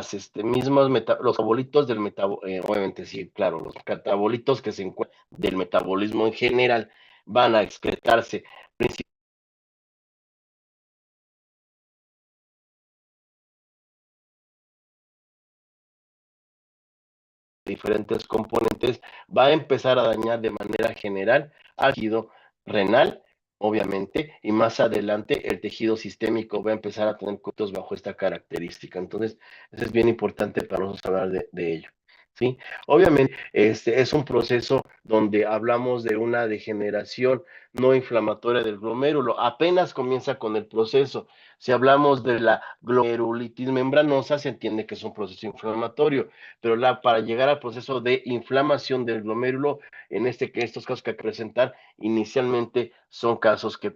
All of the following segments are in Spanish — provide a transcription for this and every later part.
las mismos los metabolitos del obviamente sí, claro, los catabolitos que se encuentran del metabolismo en general van a excretarse diferentes componentes, va a empezar a dañar de manera general al tejido renal, obviamente, y más adelante el tejido sistémico va a empezar a tener cortos bajo esta característica. Entonces, eso es bien importante para nosotros hablar de ello. ¿Sí? Obviamente, es un proceso donde hablamos de una degeneración no inflamatoria del glomérulo. Apenas comienza con el proceso. Si hablamos de la glomerulitis membranosa, se entiende que es un proceso inflamatorio, pero para llegar al proceso de inflamación del glomérulo, estos casos que hay que presentar inicialmente son casos que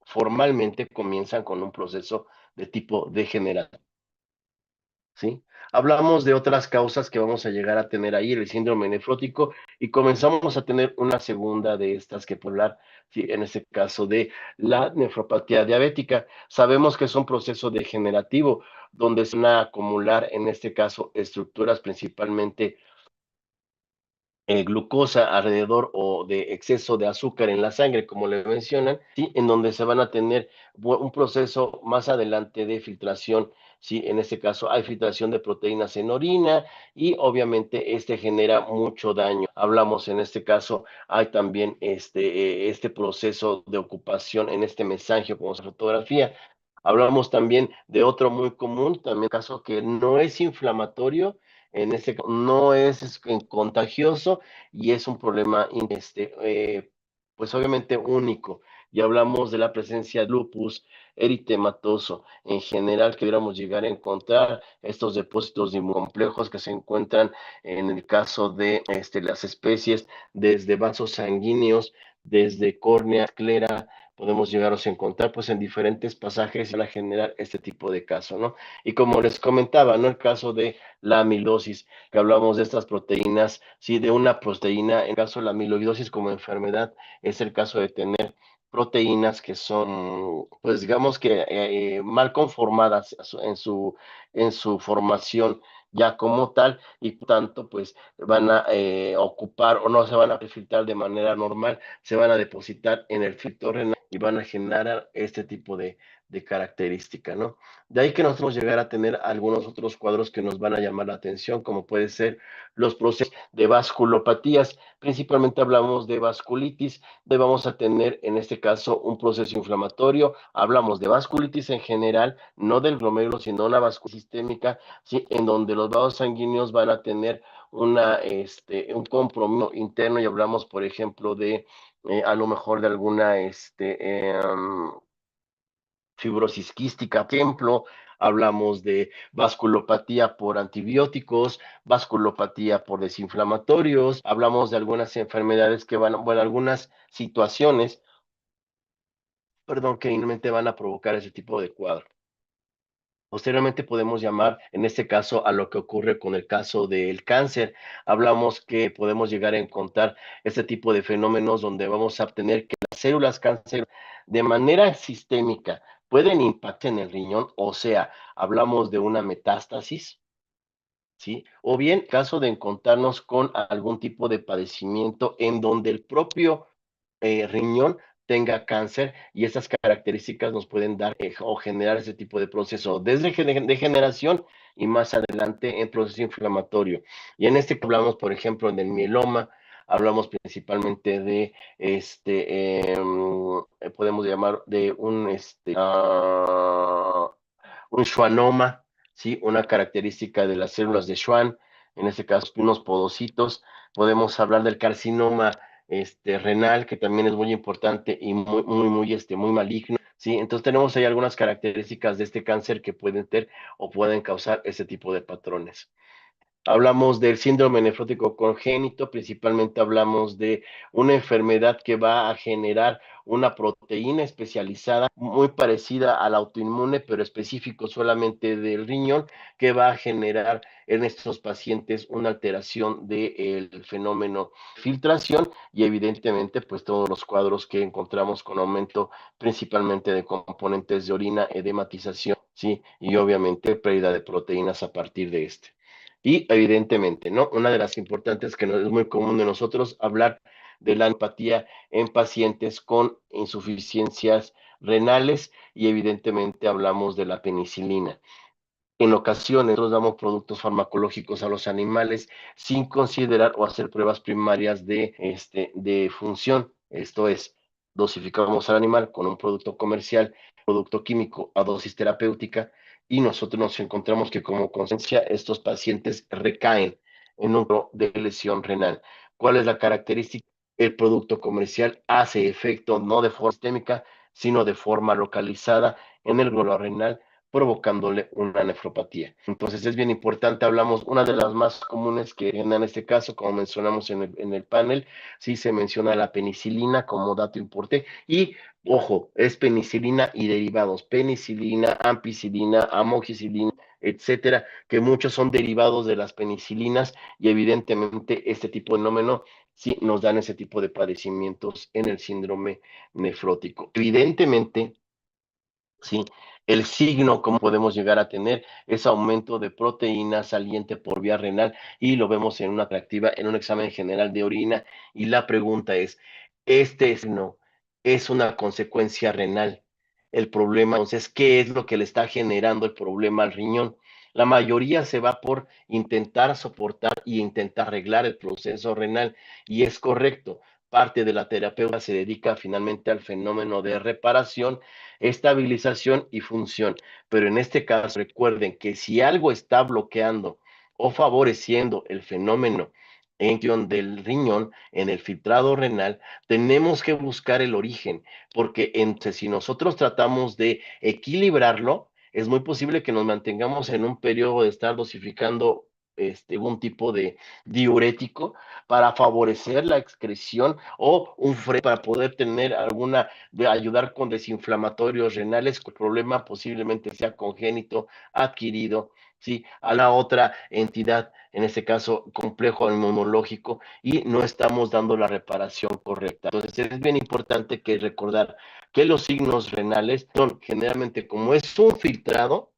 formalmente comienzan con un proceso de tipo degenerativo. ¿Sí? Hablamos de otras causas que vamos a llegar a tener ahí, el síndrome nefrótico, y comenzamos a tener una segunda de estas que hablar, ¿sí? En este caso de la nefropatía diabética. Sabemos que es un proceso degenerativo donde se van a acumular, en este caso, estructuras principalmente glucosa alrededor o de exceso de azúcar en la sangre, como le mencionan, ¿sí? En donde se van a tener un proceso más adelante de filtración, ¿sí? En este caso hay filtración de proteínas en orina y obviamente genera mucho daño. Hablamos en este caso, hay también este proceso de ocupación en este mesangio como su fotografía. Hablamos también de otro muy común, también caso que no es inflamatorio, no es contagioso y es un problema pues obviamente único. Y hablamos de la presencia de lupus eritematoso en general, que deberíamos llegar a encontrar estos depósitos complejos que se encuentran en el caso de las especies desde vasos sanguíneos, desde córnea, esclera, podemos llegarlos a encontrar pues en diferentes pasajes para generar este tipo de caso, ¿no? Y como les comentaba, ¿no? El caso de la amilosis, que hablamos de estas proteínas, sí, de una proteína, en el caso de la amiloidosis como enfermedad, es el caso de tener proteínas que son, pues digamos que mal conformadas en su formación ya como tal, y por tanto, pues van a ocupar o no se van a filtrar de manera normal, se van a depositar en el filtro renal y van a generar este tipo de característica, ¿no? De ahí que nosotros llegar a tener algunos otros cuadros que nos van a llamar la atención, como puede ser los procesos de vasculopatías. Principalmente hablamos de vasculitis, donde vamos a tener en este caso un proceso inflamatorio. Hablamos de vasculitis en general, no del glomérulo, sino una vasculitis sistémica, ¿sí? En donde los vasos sanguíneos van a tener un compromiso interno y hablamos, por ejemplo, de a lo mejor de alguna fibrosis quística, por ejemplo, hablamos de vasculopatía por antibióticos, vasculopatía por desinflamatorios, hablamos de algunas enfermedades que bueno, algunas situaciones, perdón, que inmediatamente van a provocar ese tipo de cuadro. Posteriormente podemos llamar, en este caso, a lo que ocurre con el caso del cáncer. Hablamos que podemos llegar a encontrar este tipo de fenómenos donde vamos a obtener que las células cáncer de manera sistémica pueden impactar en el riñón, o sea, hablamos de una metástasis, ¿sí? O bien, caso de encontrarnos con algún tipo de padecimiento en donde el propio riñón tenga cáncer y esas características nos pueden dar o generar ese tipo de proceso desde degeneración y más adelante en proceso inflamatorio. Y en que hablamos, por ejemplo, del mieloma, hablamos principalmente de podemos llamar de un schwannoma, ¿sí? Una característica de las células de Schwann, en este caso unos podocitos. Podemos hablar del carcinoma renal, que también es muy importante y muy maligno, ¿sí? Entonces tenemos ahí algunas características de este cáncer que pueden tener o pueden causar ese tipo de patrones. Hablamos del síndrome nefrótico congénito, principalmente hablamos de una enfermedad que va a generar una proteína especializada muy parecida al autoinmune, pero específico solamente del riñón, que va a generar en estos pacientes una alteración del fenómeno filtración y evidentemente pues todos los cuadros que encontramos con aumento principalmente de componentes de orina, edematización, ¿sí? Y obviamente pérdida de proteínas a partir de este. Y evidentemente, ¿no? Una de las importantes que no es muy común de nosotros hablar de la empatía en pacientes con insuficiencias renales y evidentemente hablamos de la penicilina. En ocasiones nosotros damos productos farmacológicos a los animales sin considerar o hacer pruebas primarias de función. Esto es, dosificamos al animal con un producto comercial, producto químico a dosis terapéutica y nosotros nos encontramos que como consecuencia estos pacientes recaen en un cuadro de lesión renal. ¿Cuál es la característica? El producto comercial hace efecto no de forma sistémica, sino de forma localizada en el glóbulo renal provocándole una nefropatía. Entonces es bien importante, hablamos, una de las más comunes que en este caso, como mencionamos en el panel, sí se menciona la penicilina como dato importante y, ojo, es penicilina y derivados, penicilina, ampicilina, amoxicilina, etcétera, que muchos son derivados de las penicilinas y evidentemente este tipo de fenómeno sí nos dan ese tipo de padecimientos en el síndrome nefrótico. Evidentemente, ¿sí? El signo, como podemos llegar a tener, es aumento de proteína saliente por vía renal y lo vemos en una atractiva, en un examen general de orina. Y la pregunta es, ¿este signo es una consecuencia renal? El problema, entonces, ¿qué es lo que le está generando el problema al riñón? La mayoría se va por intentar soportar y intentar arreglar el proceso renal y es correcto. Parte de la terapeuta se dedica finalmente al fenómeno de reparación, estabilización y función. Pero en este caso, recuerden que si algo está bloqueando o favoreciendo el fenómeno en del riñón, en el filtrado renal, tenemos que buscar el origen, porque entre, si nosotros tratamos de equilibrarlo, es muy posible que nos mantengamos en un periodo de estar dosificando un tipo de diurético para favorecer la excreción o un freno para poder tener alguna de ayudar con desinflamatorios renales, el problema posiblemente sea congénito, adquirido, ¿sí? A la otra entidad, en este caso complejo inmunológico, y no estamos dando la reparación correcta. Entonces es bien importante que recordar que los signos renales son generalmente como es un filtrado,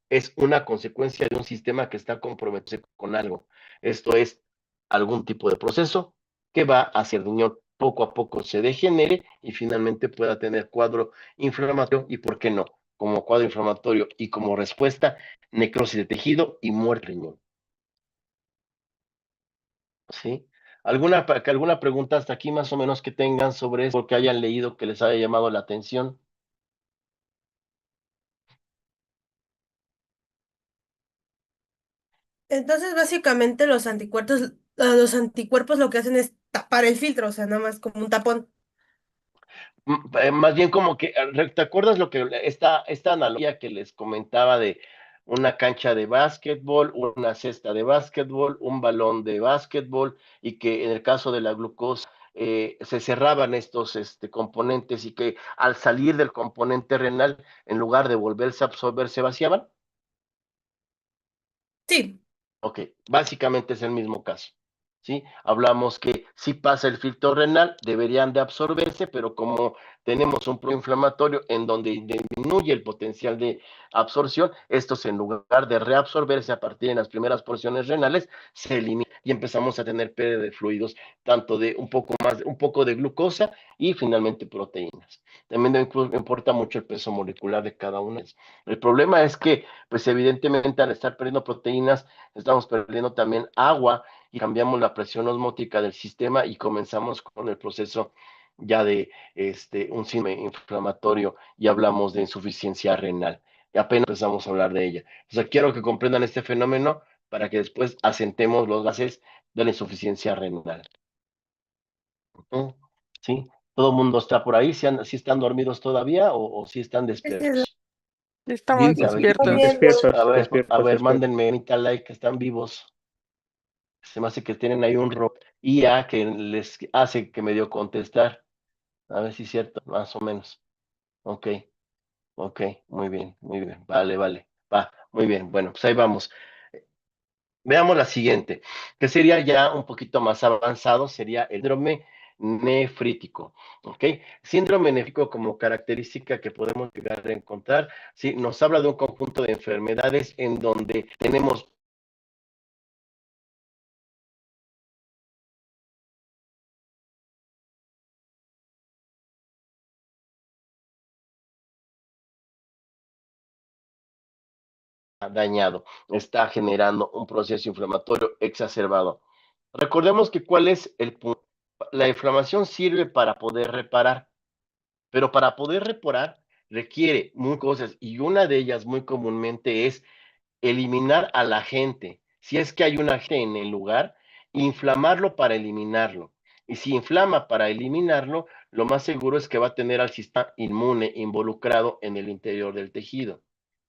es una consecuencia de un sistema que está comprometido con algo. Esto es algún tipo de proceso que va hacia el riñón poco a poco se degenere y finalmente pueda tener cuadro inflamatorio y, ¿por qué no? Como cuadro inflamatorio y como respuesta, necrosis de tejido y muerte riñón. ¿Sí? ¿Alguna pregunta hasta aquí más o menos que tengan sobre eso, que hayan leído que les haya llamado la atención? Entonces, básicamente los anticuerpos lo que hacen es tapar el filtro, o sea, nada más como un tapón. Más bien como que, ¿te acuerdas lo que esta analogía que les comentaba de una cancha de básquetbol, una cesta de básquetbol, un balón de básquetbol y que en el caso de la glucosa se cerraban estos componentes y que al salir del componente renal, en lugar de volverse a absorber, se vaciaban? Sí, Ok, básicamente es el mismo caso. ¿Sí? Hablamos que si pasa el filtro renal, deberían de absorberse, pero como tenemos un proinflamatorio en donde disminuye el potencial de absorción, estos en lugar de reabsorberse a partir de las primeras porciones renales, se eliminan y empezamos a tener pérdida de fluidos, tanto de un poco más, un poco de glucosa y finalmente proteínas. También importa mucho el peso molecular de cada una. El problema es que, pues evidentemente al estar perdiendo proteínas, estamos perdiendo también agua y cambiamos la presión osmótica del sistema y comenzamos con el proceso ya de un síndrome inflamatorio y hablamos de insuficiencia renal. Y apenas empezamos a hablar de ella. O sea, quiero que comprendan este fenómeno para que después asentemos los gases de la insuficiencia renal. ¿Sí? ¿Todo el mundo está por ahí? ¿Si están dormidos todavía o si están es despiertos? Estamos A ver, despiertos. comiendo. a Despiertos, ver, despiertos. mándenme manita like que están vivos. Se me hace que tienen ahí un IA que les hace que me dio contestar. A ver si es cierto, más o menos. Ok, ok, muy bien. Vale, vale. Va, muy bien. Bueno, pues ahí vamos. Veamos la siguiente, que sería ya un poquito más avanzado, sería el síndrome nefrítico, ¿ok? Síndrome nefrítico como característica que podemos llegar a encontrar, ¿sí? Nos habla de un conjunto de enfermedades en donde tenemos dañado, está generando un proceso inflamatorio exacerbado. Recordemos que cuál es el punto. La inflamación sirve para poder reparar, pero para poder reparar requiere muchas cosas y una de ellas muy comúnmente es eliminar a la gente. Si es que hay un agente en el lugar, inflamarlo para eliminarlo. Y si inflama para eliminarlo, lo más seguro es que va a tener al sistema inmune involucrado en el interior del tejido.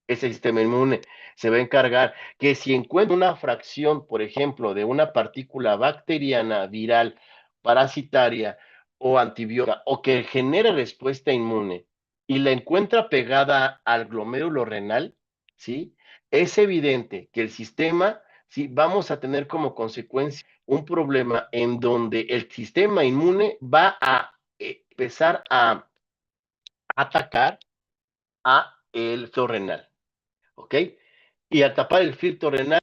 Ese sistema inmune se va a encargar que si encuentra una fracción, por ejemplo, de una partícula bacteriana, viral, parasitaria o antibiótica, o que genere respuesta inmune y la encuentra pegada al glomérulo renal, ¿sí? Es evidente que el sistema, ¿sí? Vamos a tener como consecuencia un problema en donde el sistema inmune va a empezar a atacar a el floro renal. ¿Ok? Y al tapar el filtro renal,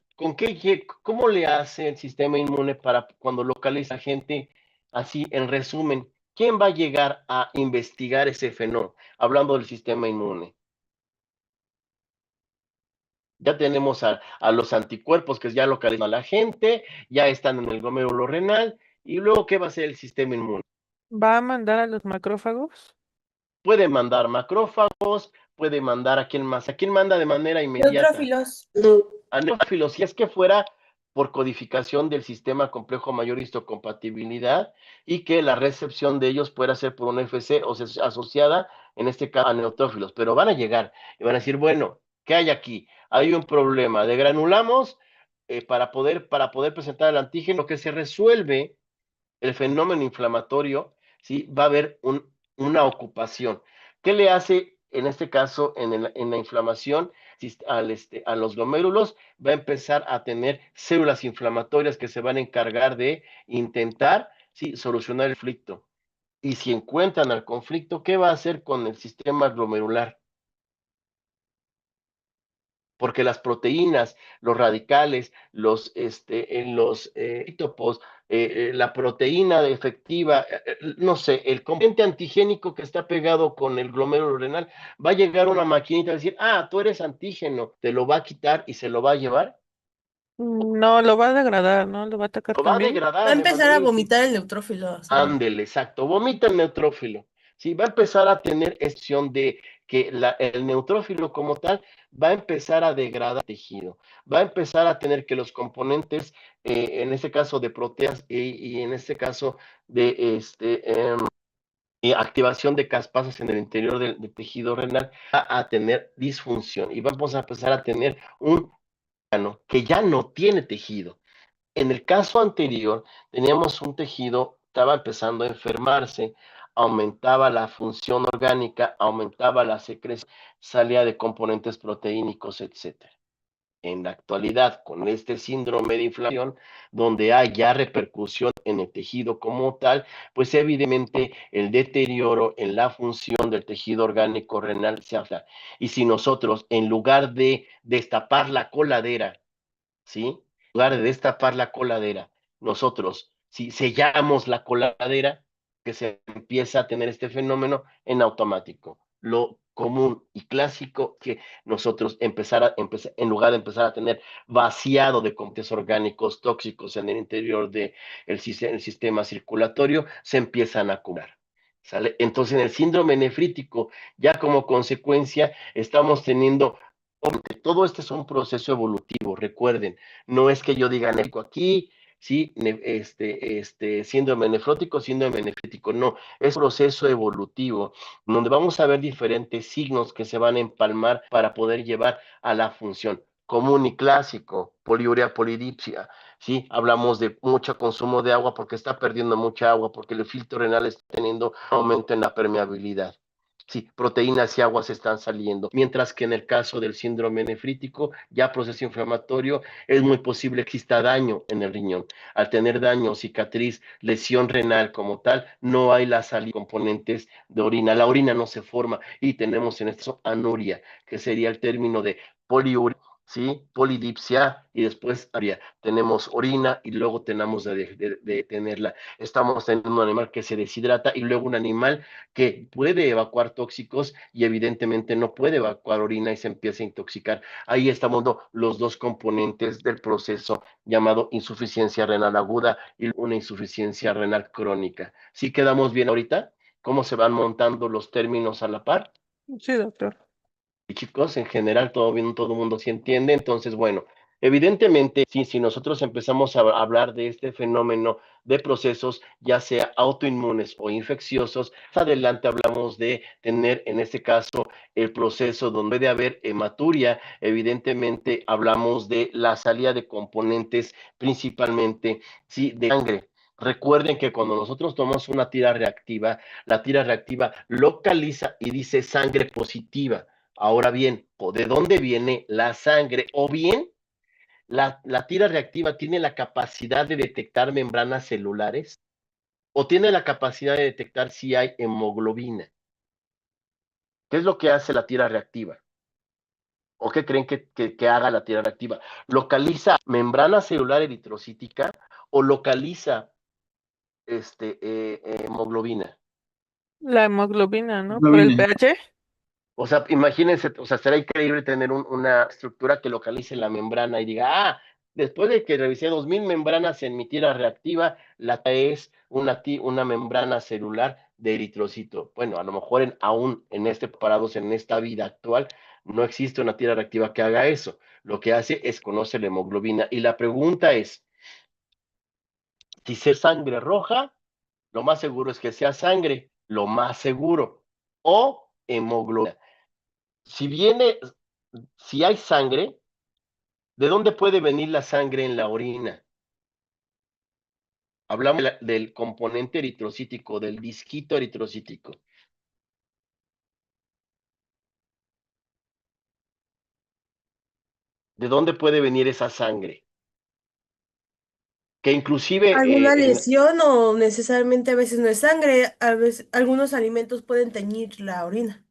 ¿cómo le hace el sistema inmune para cuando localiza gente así, en resumen, quién va a llegar a investigar ese fenómeno? Hablando del sistema inmune. Ya tenemos a los anticuerpos que ya localizan a la gente, ya están en el glomérulo renal, y luego, ¿qué va a hacer el sistema inmune? ¿Va a mandar a los macrófagos? Puede mandar macrófagos, puede mandar a quién más, a quién manda de manera inmediata. Neutrófilos. A neutrófilos, si es que fuera por codificación del sistema complejo mayor histocompatibilidad y que la recepción de ellos pueda ser por un FC o sea asociada, en este caso, a neutrófilos, pero van a llegar y van a decir, bueno, ¿qué hay aquí? Hay un problema, degranulamos para poder presentar el antígeno que se resuelve el fenómeno inflamatorio, ¿sí? Va a haber una ocupación. ¿Qué le hace en este caso en la inflamación? A los glomérulos va a empezar a tener células inflamatorias que se van a encargar de intentar, ¿sí? Solucionar el conflicto. Y si encuentran al conflicto, ¿qué va a hacer con el sistema glomerular? Porque las proteínas, los radicales, los isótopos, la proteína efectiva, no sé, el componente antigénico que está pegado con el glomérulo renal, va a llegar una maquinita a decir, ah, tú eres antígeno, te lo va a quitar y se lo va a llevar, No, lo va a degradar, ¿no? Lo va a atacar lo va a también. Va a degradar de empezar manera a vomitar el neutrófilo. O sea, Ándele, exacto. Vomita el neutrófilo. Sí, va a empezar a tener acción de que el neutrófilo como tal va a empezar a degradar el tejido. Va a empezar a tener que los componentes, en este caso de proteas y en este caso de activación de caspasas en el interior del tejido renal, va a tener disfunción y vamos a empezar a tener un órgano que ya no tiene tejido. En el caso anterior, teníamos un tejido, estaba empezando a enfermarse, aumentaba la función orgánica, aumentaba la secreción, salía de componentes proteínicos, etcétera. En la actualidad, con este síndrome de inflamación, donde hay ya repercusión en el tejido como tal, pues evidentemente el deterioro en la función del tejido orgánico renal se afecta. Y si nosotros, en lugar de destapar la coladera, ¿sí? En lugar de destapar la coladera, nosotros, si sellamos la coladera, que se empieza a tener este fenómeno en automático. Lo común y clásico que nosotros en lugar de empezar a tener vaciado de componentes orgánicos tóxicos en el interior del el sistema circulatorio, se empiezan a curar. ¿Sale? Entonces, en el síndrome nefrítico, ya como consecuencia, estamos teniendo todo este es un proceso evolutivo, recuerden, no es que yo diga nefrítico aquí, sí, síndrome nefrótico, síndrome nefrítico, no, es un proceso evolutivo, donde vamos a ver diferentes signos que se van a empalmar para poder llevar a la función común y clásico, poliuria, polidipsia, sí, hablamos de mucho consumo de agua porque está perdiendo mucha agua, porque el filtro renal está teniendo aumento en la permeabilidad. Sí, proteínas y aguas están saliendo, mientras que en el caso del síndrome nefrítico, ya proceso inflamatorio, es muy posible que exista daño en el riñón. Al tener daño, cicatriz, lesión renal como tal, no hay la salida de componentes de orina. La orina no se forma y tenemos en esto anuria, que sería el término de poliuria, ¿sí? Polidipsia y después tenemos orina y luego tenemos de tenerla. Estamos teniendo un animal que se deshidrata y luego un animal que puede evacuar tóxicos y evidentemente no puede evacuar orina y se empieza a intoxicar. Ahí estamos los dos componentes del proceso llamado insuficiencia renal aguda y una insuficiencia renal crónica. ¿Sí quedamos bien ahorita? ¿Cómo se van montando los términos a la par? Sí, doctor. Y chicos, en general todo bien, todo el mundo se entiende, entonces bueno, evidentemente sí, si nosotros empezamos a hablar de este fenómeno de procesos, ya sea autoinmunes o infecciosos, más adelante hablamos de tener en este caso el proceso donde debe haber hematuria, evidentemente hablamos de la salida de componentes principalmente, sí, de sangre. Recuerden que cuando nosotros tomamos una tira reactiva, la tira reactiva localiza y dice sangre positiva. Ahora bien, ¿de dónde viene la sangre? O bien, la tira reactiva tiene la capacidad de detectar membranas celulares o tiene la capacidad de detectar si hay hemoglobina. ¿Qué es lo que hace la tira reactiva? ¿O qué creen que haga la tira reactiva? ¿Localiza membrana celular eritrocítica o localiza hemoglobina? La hemoglobina, ¿no? Por el Globina. pH. O sea, imagínense, o sea, será increíble tener una estructura que localice la membrana y diga, después de que revisé 2000 membranas en mi tira reactiva, la es una membrana celular de eritrocito. Bueno, a lo mejor aún parados en esta vida actual, no existe una tira reactiva que haga eso. Lo que hace es conocer la hemoglobina. Y la pregunta es, si es sangre roja, lo más seguro es que sea sangre, lo más seguro, o hemoglobina. Si viene, si hay sangre, ¿de dónde puede venir la sangre en la orina? Hablamos del componente eritrocítico, del disquito eritrocítico. ¿De dónde puede venir esa sangre? Que inclusive ¿Alguna lesión o necesariamente a veces no es sangre? A veces algunos alimentos pueden teñir la orina.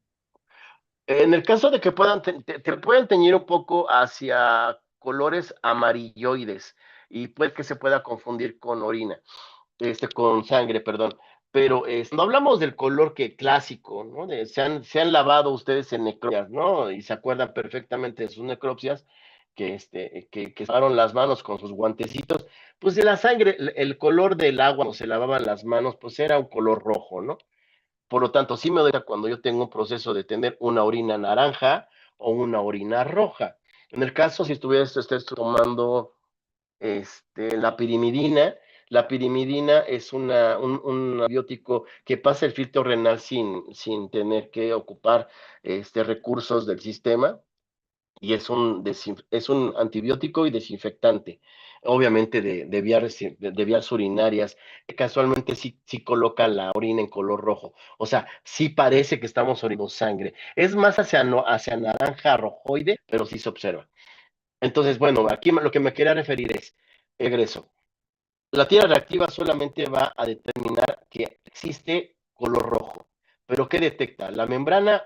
en el caso de que te pueden teñir un poco hacia colores amarilloides y puede que se pueda confundir con orina. Con sangre, perdón. Pero no hablamos del color que clásico, ¿no? Se han lavado ustedes en necropsias, ¿no? Y se acuerdan perfectamente de sus necropsias, que lavaron las manos con sus guantecitos, pues de la sangre, el color del agua, cuando se lavaban las manos, pues era un color rojo, ¿no? Por lo tanto, sí me doy cuenta cuando yo tengo un proceso de tener una orina naranja o una orina roja. En el caso, si estés tomando la pirimidina es un antibiótico que pasa el filtro renal sin tener que ocupar recursos del sistema y es un antibiótico y desinfectante, obviamente de vías urinarias, que casualmente sí coloca la orina en color rojo, o sea, sí parece que estamos orinando sangre, es más hacia naranja rojoide, pero sí se observa. Entonces, bueno, aquí lo que me quería referir es, egreso. La tira reactiva solamente va a determinar que existe color rojo. ¿Pero qué detecta? ¿La membrana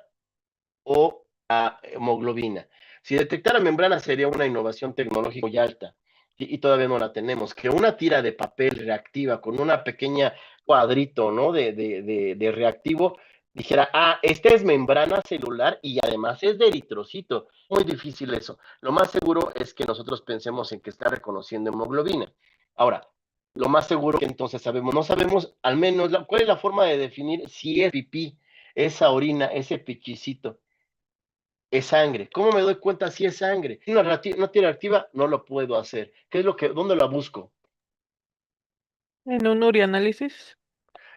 o la hemoglobina? Si detectara membrana sería una innovación tecnológica muy alta y todavía no la tenemos. Que una tira de papel reactiva con una pequeña cuadrito, ¿no? de reactivo dijera, esta es membrana celular y además es de eritrocito. Muy difícil eso. Lo más seguro es que nosotros pensemos en que está reconociendo hemoglobina. Ahora, lo más seguro que entonces no sabemos al menos cuál es la forma de definir si es pipí, esa orina, ese pichicito es sangre. ¿Cómo me doy cuenta si es sangre? Una tira activa no lo puedo hacer. ¿Dónde la busco? En un urianálisis.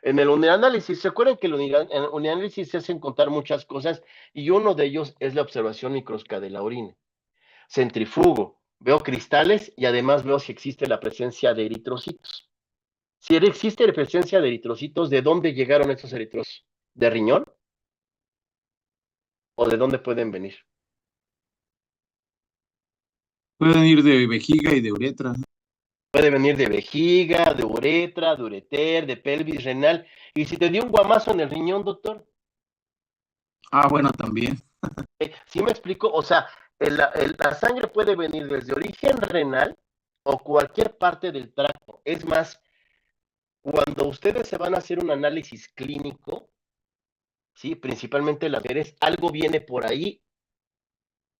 En el urinanálisis, ¿se acuerdan que en el urinanálisis se hacen contar muchas cosas y uno de ellos es la observación microscópica de la orina? Centrifugo, veo cristales y además veo si existe la presencia de eritrocitos. Si existe la presencia de eritrocitos, ¿de dónde llegaron esos eritrocitos? ¿De riñón? ¿O de dónde pueden venir? Pueden ir de vejiga y de uretra. Puede venir de vejiga, de uretra, de ureter, de pelvis renal. ¿Y si te dio un guamazo en el riñón, doctor? Ah, bueno, también. ¿Sí me explico? O sea, la sangre puede venir desde origen renal o cualquier parte del tracto. Es más, cuando ustedes se van a hacer un análisis clínico, ¿sí? Principalmente las mujeres, algo viene por ahí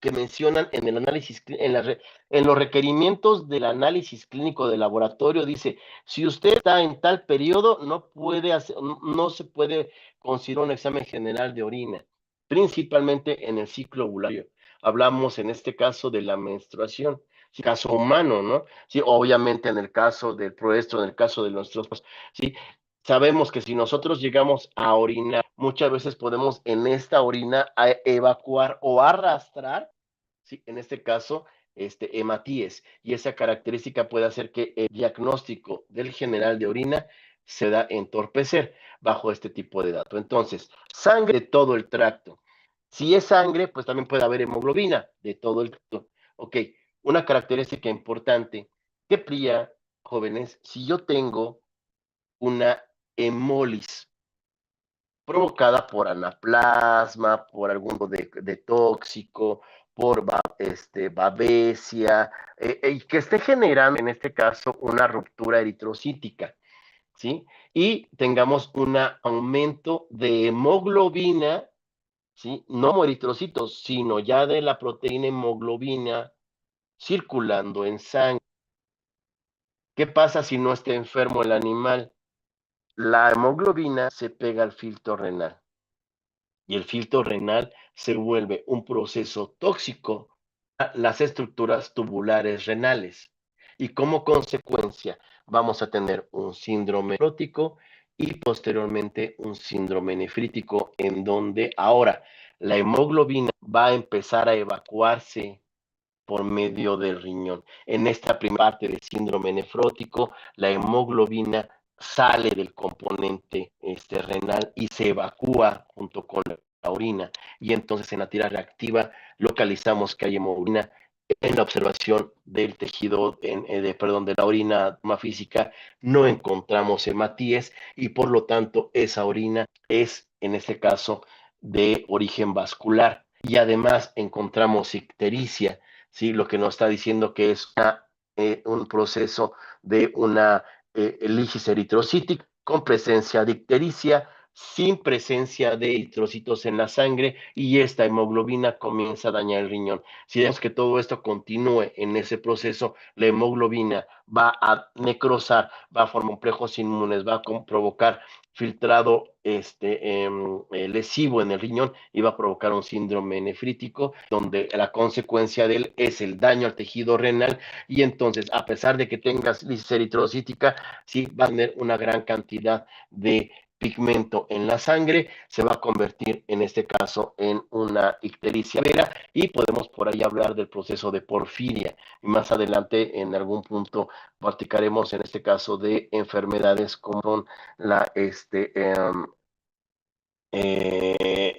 que mencionan en el análisis, en los requerimientos del análisis clínico de laboratorio, dice, si usted está en tal periodo, no se puede considerar un examen general de orina, principalmente en el ciclo ovulario. Hablamos en este caso de la menstruación, caso humano, ¿no? Sí, obviamente en el caso del proestro, en el caso de nuestros, sí, sabemos que si nosotros llegamos a orinar, muchas veces podemos en esta orina evacuar o arrastrar, ¿sí? En este caso, hematíes, y esa característica puede hacer que el diagnóstico del general de orina se da entorpecer bajo este tipo de dato. Entonces, sangre de todo el tracto. Si es sangre, pues también puede haber hemoglobina de todo el tracto. Ok, una característica importante que pría, jóvenes, si yo tengo una hemólisis provocada por anaplasma, por algún de tóxico, por babesia, y que esté generando en este caso una ruptura eritrocítica, ¿sí? Y tengamos un aumento de hemoglobina, ¿sí? No como eritrocitos, sino ya de la proteína hemoglobina circulando en sangre. ¿Qué pasa si no está enfermo el animal? La hemoglobina se pega al filtro renal y el filtro renal se vuelve un proceso tóxico a las estructuras tubulares renales. Y como consecuencia vamos a tener un síndrome nefrótico y posteriormente un síndrome nefrítico en donde ahora la hemoglobina va a empezar a evacuarse por medio del riñón. En esta primera parte del síndrome nefrótico, la hemoglobina sale del componente renal y se evacúa junto con la orina. Y entonces en la tira reactiva localizamos que hay hemoglobina. En la observación del tejido, de la orina física, no encontramos hematíes y por lo tanto esa orina es, en este caso, de origen vascular. Y además encontramos ictericia, ¿sí? Lo que nos está diciendo que es un proceso de una lisis eritrocítica con presencia de ictericia, sin presencia de eritrocitos en la sangre, y esta hemoglobina comienza a dañar el riñón. Si vemos que todo esto continúe en ese proceso, la hemoglobina va a necrosar, va a formar complejos inmunes, va a provocar filtrado lesivo en el riñón y va a provocar un síndrome nefrítico, donde la consecuencia de él es el daño al tejido renal, y entonces, a pesar de que tengas lisis eritrocítica, sí va a tener una gran cantidad de pigmento en la sangre, se va a convertir en este caso en una ictericia vera, y podemos por ahí hablar del proceso de porfiria, y más adelante en algún punto platicaremos en este caso de enfermedades como la,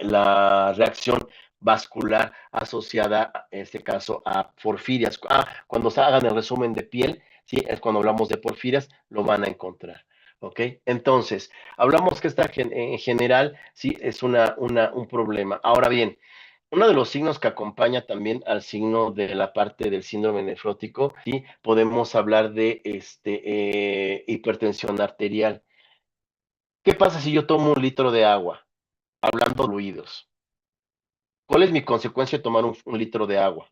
la reacción vascular asociada, en este caso, a porfirias. Cuando se hagan el resumen de piel, ¿sí? Es cuando hablamos de porfirias, lo van a encontrar. ¿Ok? Entonces, hablamos que esta en general, sí, es un problema. Ahora bien, uno de los signos que acompaña también al signo de la parte del síndrome nefrótico, ¿sí? Podemos hablar de hipertensión arterial. ¿Qué pasa si yo tomo 1 litro de agua? Hablando fluidos. ¿Cuál es mi consecuencia de tomar un litro de agua?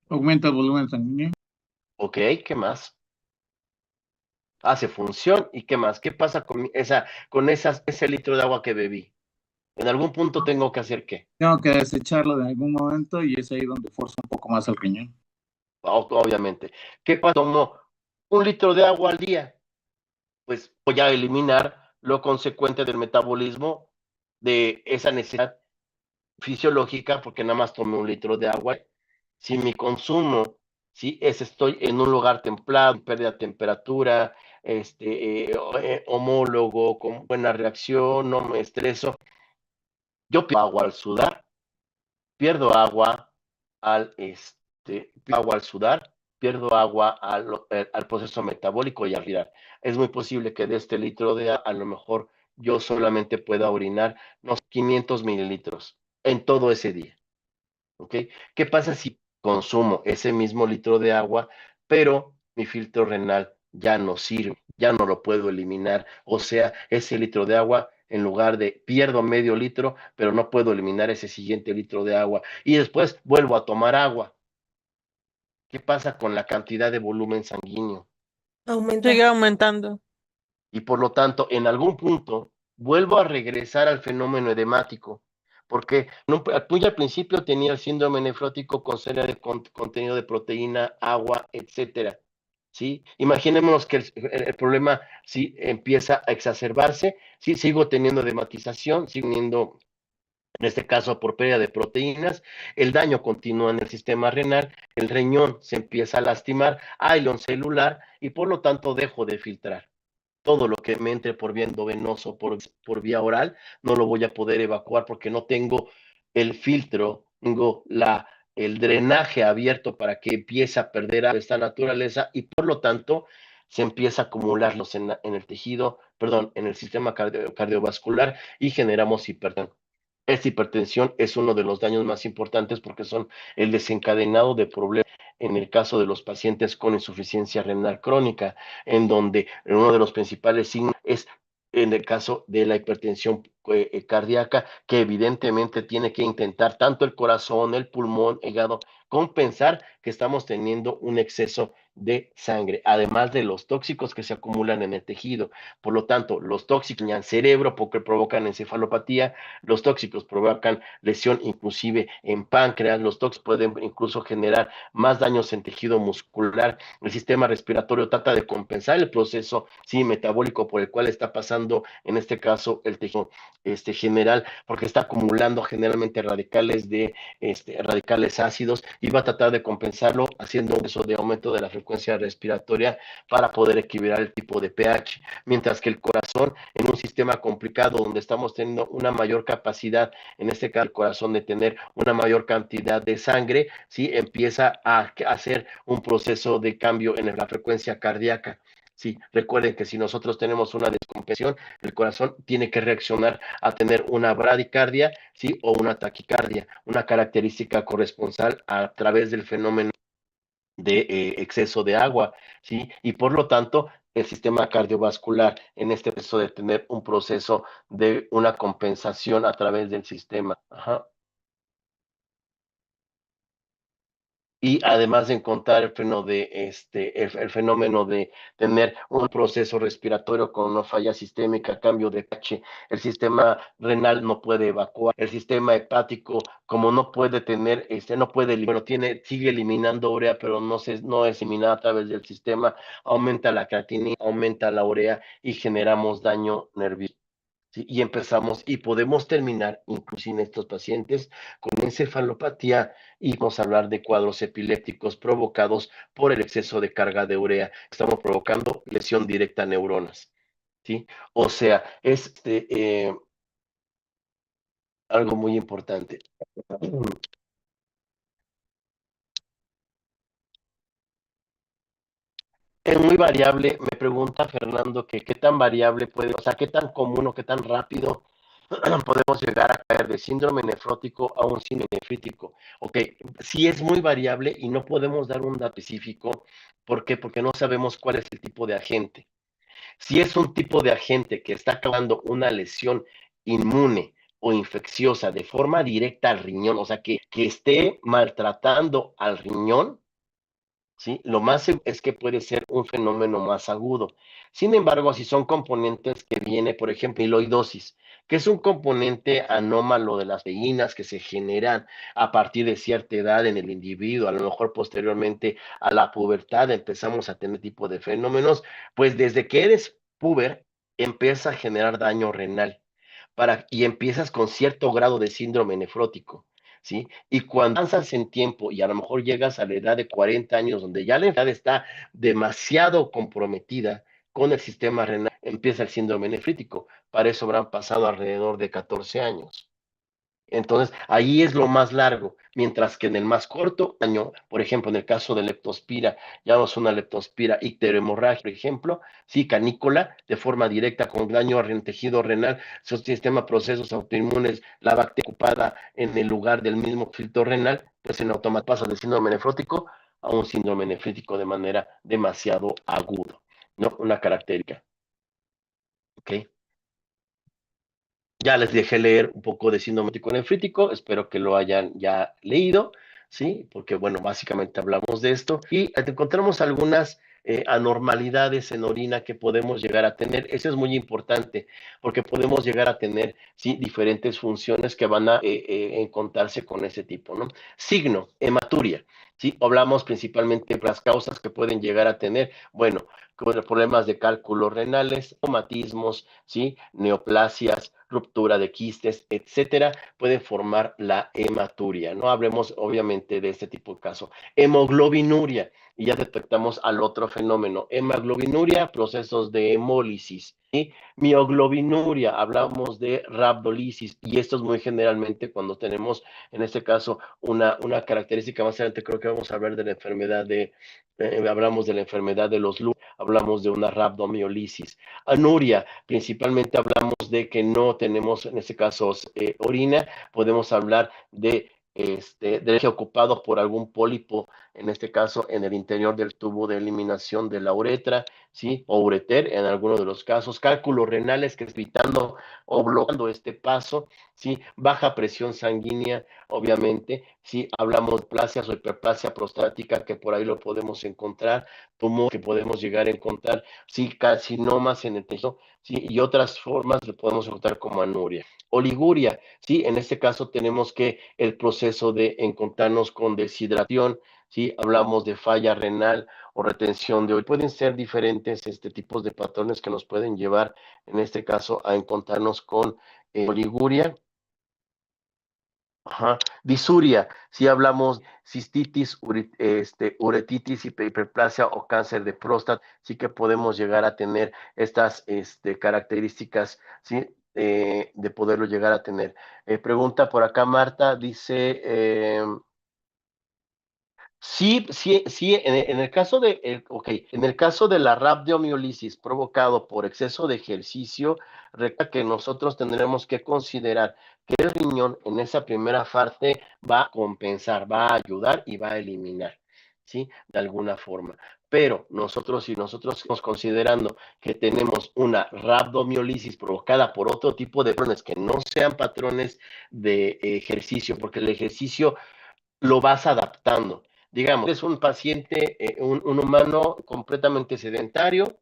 Aumenta el volumen sanguíneo. Ok, ¿qué más? Hace función, ¿y qué más? ¿Qué pasa con ese litro de agua que bebí? En algún punto tengo que hacer ¿qué? Tengo que desecharlo en algún momento y es ahí donde forza un poco más el riñón. Obviamente. ¿Qué pasa? Tomo 1 litro de agua al día. Pues voy a eliminar lo consecuente del metabolismo de esa necesidad fisiológica, porque nada más tomé 1 litro de agua. Si mi consumo, ¿sí? Estoy en un lugar templado, pérdida de temperatura, homólogo, con buena reacción, no me estreso, Yo pierdo agua al sudar, pierdo agua al sudar, pierdo agua al proceso metabólico y al respirar. Es muy posible que de este litro de agua, a lo mejor yo solamente pueda orinar unos 500 mililitros en todo ese día. ¿Ok? ¿Qué pasa si consumo ese mismo litro de agua, pero mi filtro renal ya no sirve, ya no lo puedo eliminar? O sea, ese litro de agua, en lugar de pierdo medio litro, pero no puedo eliminar ese siguiente litro de agua y después vuelvo a tomar agua. ¿Qué pasa con la cantidad de volumen sanguíneo? Sigue Aumenta. aumentando. Y por lo tanto, en algún punto, vuelvo a regresar al fenómeno edemático, porque tú ya al principio tenía el síndrome nefrótico con serie de contenido de proteína, agua, etcétera. ¿Sí? Imaginémonos que el problema sí empieza a exacerbarse, sí sigo teniendo edematización, sigo teniendo, en este caso por pérdida de proteínas, el daño continúa en el sistema renal, el riñón se empieza a lastimar, hay celular y por lo tanto dejo de filtrar todo lo que me entre por vía endovenoso, por vía oral, no lo voy a poder evacuar porque no tengo el filtro, tengo el drenaje abierto para que empiece a perder a esta naturaleza y por lo tanto se empieza a acumularlos en el tejido, perdón, en el sistema cardiovascular y generamos hipertensión. Esta hipertensión es uno de los daños más importantes porque son el desencadenado de problemas en el caso de los pacientes con insuficiencia renal crónica, en donde uno de los principales signos es en el caso de la hipertensión cardíaca, que evidentemente tiene que intentar tanto el corazón, el pulmón, el hígado, compensar que estamos teniendo un exceso de sangre, además de los tóxicos que se acumulan en el tejido. Por lo tanto, los tóxicos en el cerebro porque provocan encefalopatía, los tóxicos provocan lesión inclusive en páncreas, los tóxicos pueden incluso generar más daños en tejido muscular. El sistema respiratorio trata de compensar el proceso sí, metabólico por el cual está pasando, en este caso, el tejido general, porque está acumulando generalmente radicales ácidos y va a tratar de compensarlo haciendo un proceso de aumento de la frecuencia respiratoria para poder equilibrar el tipo de pH, mientras que el corazón, en un sistema complicado donde estamos teniendo una mayor capacidad, en este caso el corazón, de tener una mayor cantidad de sangre, ¿sí? Empieza a hacer un proceso de cambio en la frecuencia cardíaca. Sí, recuerden que si nosotros tenemos una descompensación, el corazón tiene que reaccionar a tener una bradicardia, ¿sí? O una taquicardia, una característica corresponsal a través del fenómeno de exceso de agua, ¿sí? Y por lo tanto, el sistema cardiovascular en este proceso de tener un proceso de una compensación a través del sistema. Ajá. Y además de encontrar el fenómeno de tener un proceso respiratorio con una falla sistémica, cambio de pH, el sistema renal no puede evacuar, el sistema hepático, como no puede tener, no puede, bueno, sigue eliminando urea, pero no es eliminada a través del sistema, aumenta la creatinina, aumenta la urea y generamos daño nervioso. ¿Sí? Y empezamos y podemos terminar, incluso en estos pacientes, con encefalopatía y vamos a hablar de cuadros epilépticos provocados por el exceso de carga de urea. Estamos provocando lesión directa a neuronas. ¿Sí? O sea, algo muy importante. Es muy variable, me pregunta Fernando que qué tan variable puede, o sea, qué tan común o qué tan rápido podemos llegar a caer de síndrome nefrótico a un síndrome nefrítico. Ok, sí es muy variable y no podemos dar un dato específico. ¿Por qué? Porque no sabemos cuál es el tipo de agente. Si es un tipo de agente que está causando una lesión inmune o infecciosa de forma directa al riñón, o sea, que esté maltratando al riñón, ¿sí? Lo más es que puede ser un fenómeno más agudo. Sin embargo, si son componentes que viene, por ejemplo, amiloidosis, que es un componente anómalo de las proteínas que se generan a partir de cierta edad en el individuo, a lo mejor posteriormente a la pubertad empezamos a tener tipo de fenómenos, pues desde que eres puber empieza a generar daño renal y empiezas con cierto grado de síndrome nefrótico. ¿Sí? Y cuando avanzas en tiempo y a lo mejor llegas a la edad de 40 años, donde ya la edad está demasiado comprometida con el sistema renal, empieza el síndrome nefrítico. Para eso habrán pasado alrededor de 14 años. Entonces, ahí es lo más largo, mientras que en el más corto daño, por ejemplo, en el caso de leptospira, llamamos una leptospira icterohemorragia, por ejemplo, sí, canícola, de forma directa con daño al tejido renal, su sistema procesos autoinmunes, la bacteria ocupada en el lugar del mismo filtro renal, pues en automático pasa del síndrome nefrótico a un síndrome nefrítico de manera demasiado agudo, ¿no? Una característica, ¿ok? Ya les dejé leer un poco de síndrome nefrítico, espero que lo hayan ya leído, ¿sí? Porque, bueno, básicamente hablamos de esto y encontramos algunas anormalidades en orina que podemos llegar a tener. Eso es muy importante porque podemos llegar a tener, sí, diferentes funciones que van a encontrarse con ese tipo, ¿no? Signo, hematuria, ¿sí? Hablamos principalmente de las causas que pueden llegar a tener, bueno, problemas de cálculos renales, reumatismos, ¿sí? Neoplasias, ruptura de quistes, etcétera, pueden formar la hematuria. No hablemos obviamente de este tipo de caso. Hemoglobinuria, y ya detectamos al otro fenómeno. Hemoglobinuria, procesos de hemólisis. ¿Sí? Mioglobinuria, hablamos de rhabdolisis, y esto es muy generalmente cuando tenemos, en este caso, una característica más adelante, creo que vamos a hablar de la enfermedad hablamos de la enfermedad de los lupus, hablamos de una rhabdomiolisis. Anuria, principalmente hablamos de que no tenemos, en este caso, orina, podemos hablar de eje ocupado por algún pólipo, en este caso en el interior del tubo de eliminación de la uretra, ¿sí? O ureter en algunos de los casos, cálculos renales que evitando o bloqueando este paso, ¿sí? Baja presión sanguínea, obviamente, ¿sí? Hablamos de plasias o hiperplasia prostática, que por ahí lo podemos encontrar, tumor que podemos llegar a encontrar, sí, carcinomas en el tejido, ¿sí? Y otras formas lo podemos encontrar como anuria. Oliguria, ¿sí? En este caso tenemos que el proceso de encontrarnos con deshidratación, ¿sí? Hablamos de falla renal o retención de hoy. Pueden ser diferentes tipos de patrones que nos pueden llevar, en este caso, a encontrarnos con oliguria. Ajá. Disuria, si hablamos cistitis, uretitis, hiperplasia o cáncer de próstata, sí que podemos llegar a tener estas características, ¿sí? De poderlo llegar a tener. Pregunta por acá Marta, dice, sí, sí, sí, en el caso en el caso de la rhabdomiolisis provocado por exceso de ejercicio, recuerda que nosotros tendremos que considerar que el riñón en esa primera parte va a compensar, va a ayudar y va a eliminar, ¿sí? De alguna forma. Pero si nosotros estamos considerando que tenemos una rhabdomiolisis provocada por otro tipo de patrones que no sean patrones de ejercicio, porque el ejercicio lo vas adaptando. Digamos, eres un paciente, un humano completamente sedentario,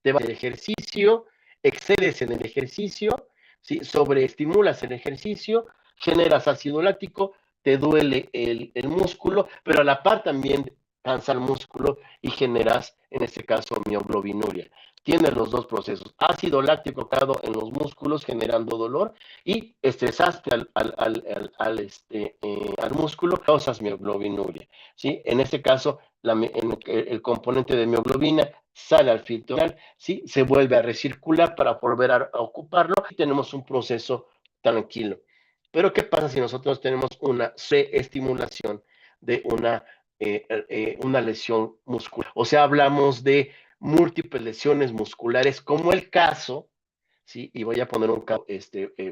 te vas al ejercicio, excedes en el ejercicio, ¿sí? Sobreestimulas el ejercicio, generas ácido láctico, te duele el músculo, pero a la par también cansa el músculo y generas, en este caso, mioglobinuria. Tienes los dos procesos, ácido láctico creado en los músculos generando dolor y estresaste al músculo, causas mioglobinuria, ¿sí? En este caso, el componente de mioglobina sale al filtro, ¿sí? Se vuelve a recircular para volver a ocuparlo y tenemos un proceso tranquilo. Pero ¿qué pasa si nosotros tenemos una reestimulación de una lesión muscular? O sea, hablamos de múltiples lesiones musculares, como el caso, ¿sí? Y voy a poner un caso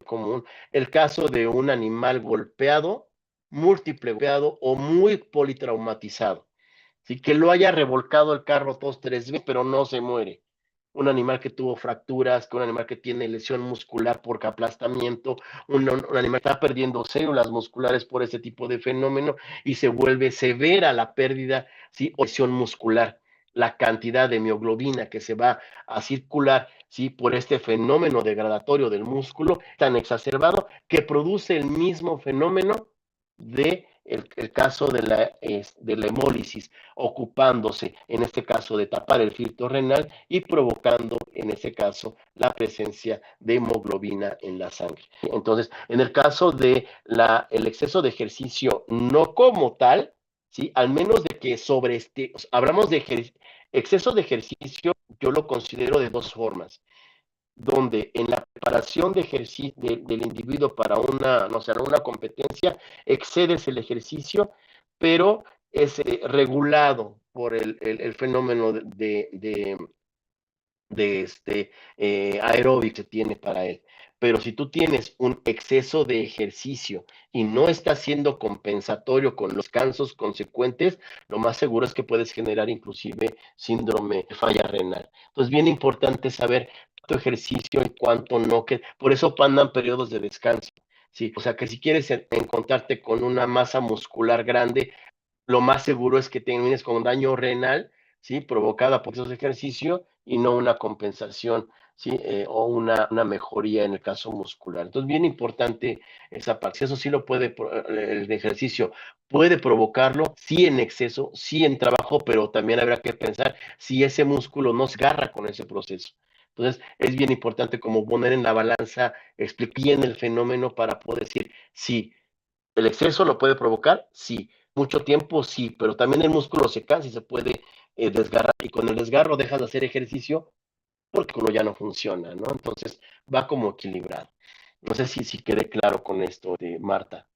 común, el caso de un animal golpeado, múltiple golpeado o muy politraumatizado. Sí, que lo haya revolcado el carro 2, 3 veces, pero no se muere. Un animal que tuvo fracturas, un animal que tiene lesión muscular por aplastamiento, un animal que está perdiendo células musculares por ese tipo de fenómeno y se vuelve severa la pérdida, ¿sí? O lesión muscular. La cantidad de mioglobina que se va a circular, ¿sí? Por este fenómeno degradatorio del músculo tan exacerbado que produce el mismo fenómeno de el caso de la hemólisis, ocupándose, en este caso, de tapar el filtro renal y provocando, en ese caso, la presencia de hemoglobina en la sangre. Entonces, en el caso de el exceso de ejercicio, no como tal, ¿sí? Al menos de que hablamos de exceso de ejercicio, yo lo considero de dos formas, donde en la preparación de ejercicio del individuo para una, no sé, una competencia, excedes el ejercicio, pero es regulado por el fenómeno aeróbico que tiene para él. Pero si tú tienes un exceso de ejercicio y no está siendo compensatorio con los cansos consecuentes, lo más seguro es que puedes generar inclusive síndrome de falla renal. Entonces, bien importante saber cuánto ejercicio y cuánto no, que por eso andan periodos de descanso. Sí, o sea que si quieres encontrarte con una masa muscular grande, lo más seguro es que termines con daño renal, ¿sí? Provocada por esos ejercicios y no una compensación, ¿sí? O una mejoría en el caso muscular. Entonces, bien importante esa parte. Si eso sí lo puede, el ejercicio puede provocarlo, sí en exceso, sí en trabajo, pero también habrá que pensar si ese músculo no se agarra con ese proceso. Entonces, es bien importante como poner en la balanza, explicar bien el fenómeno para poder decir, sí, ¿el exceso lo puede provocar? Sí. ¿Mucho tiempo? Sí, pero también el músculo se cansa y se puede desgarrar. Y con el desgarro dejas de hacer ejercicio porque uno ya no funciona, ¿no? Entonces va como equilibrado. No sé si quede claro con esto, Marta.